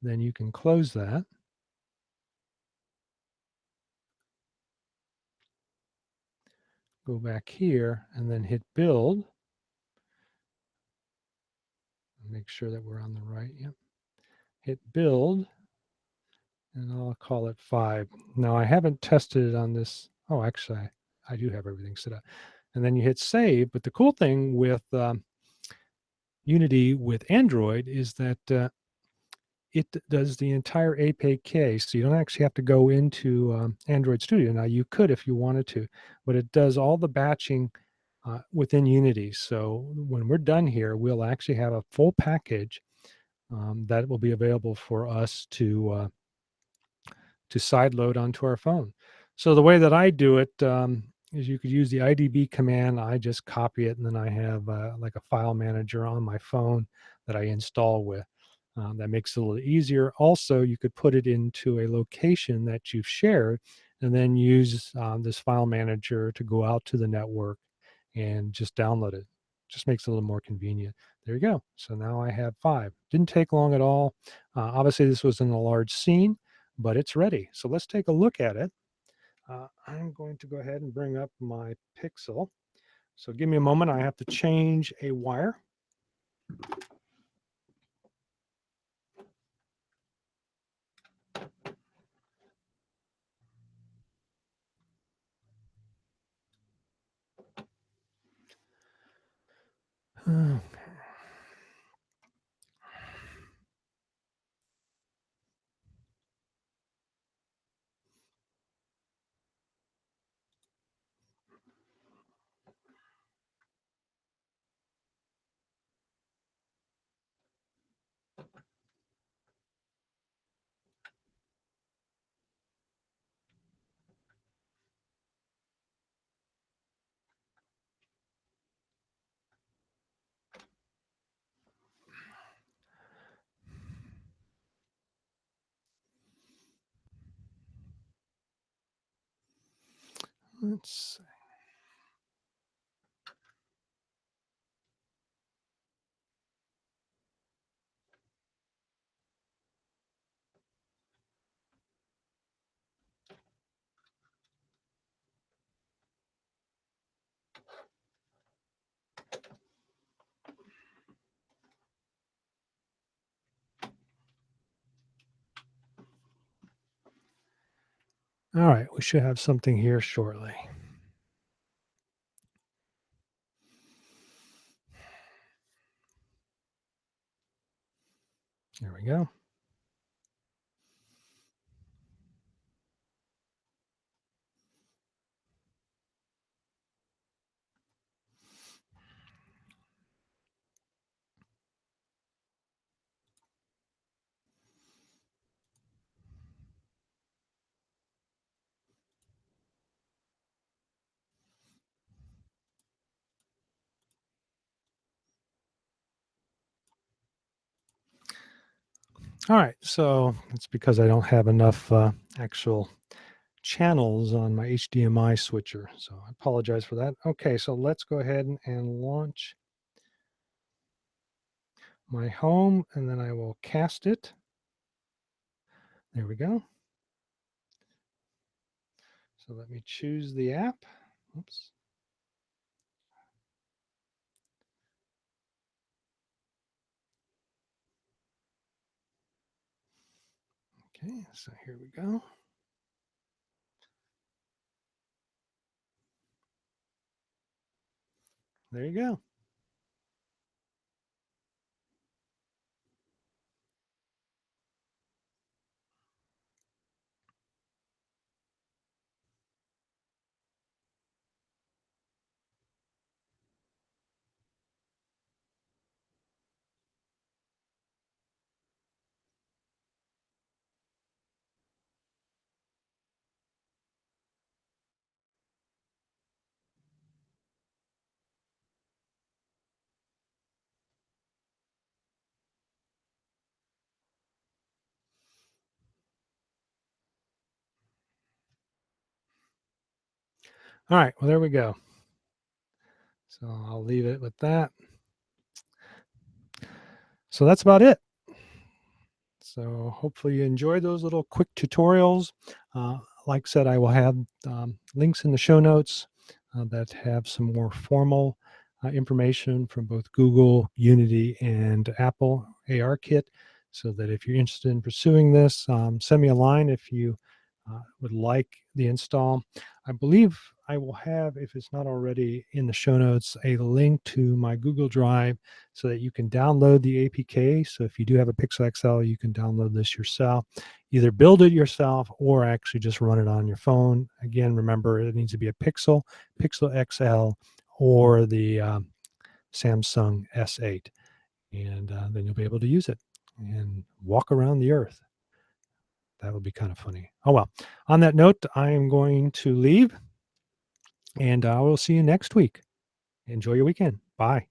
then you can close that. Go back here and then hit build. Make sure that we're on the right. Yep. Hit build. And I'll call it 5. Now I haven't tested it on this. Oh, actually, I do have everything set up. And then you hit save. But the cool thing with Unity with Android is that it does the entire APK, so you don't actually have to go into Android Studio. Now you could if you wanted to, but it does all the batching within Unity. So when we're done here, we'll actually have a full package that will be available for us to sideload onto our phone. So the way that I do it is you could use the IDB command. I just copy it, and then I have like a file manager on my phone that I install with. That makes it a little easier. Also, you could put it into a location that you've shared and then use this file manager to go out to the network and just download it. Just makes it a little more convenient. There you go. So now I have 5. Didn't take long at all. Obviously, this was in a large scene, but it's ready. So let's take a look at it. I'm going to go ahead and bring up my Pixel. So give me a moment. I have to change a wire. Let's see. All right, we should have something here shortly. There we go. All right, so it's because I don't have enough actual channels on my HDMI switcher. So I apologize for that. Okay, so let's go ahead and launch my home, and then I will cast it. There we go. So let me choose the app. Oops. Okay, so here we go. There you go. All right, well, there we go. So I'll leave it with that. So that's about it. So hopefully you enjoyed those little quick tutorials. Like I said, I will have links in the show notes that have some more formal information from both Google, Unity, and Apple ARKit, so that if you're interested in pursuing this, send me a line if you would like the install. I believe I will have, if it's not already in the show notes, a link to my Google Drive so that you can download the APK. So if you do have a Pixel XL, you can download this yourself, either build it yourself or actually just run it on your phone. Again, remember, it needs to be a Pixel XL, or the Samsung S8. And then you'll be able to use it and walk around the earth. That would be kind of funny. Oh, well, on that note, I am going to leave, and I will see you next week. Enjoy your weekend. Bye.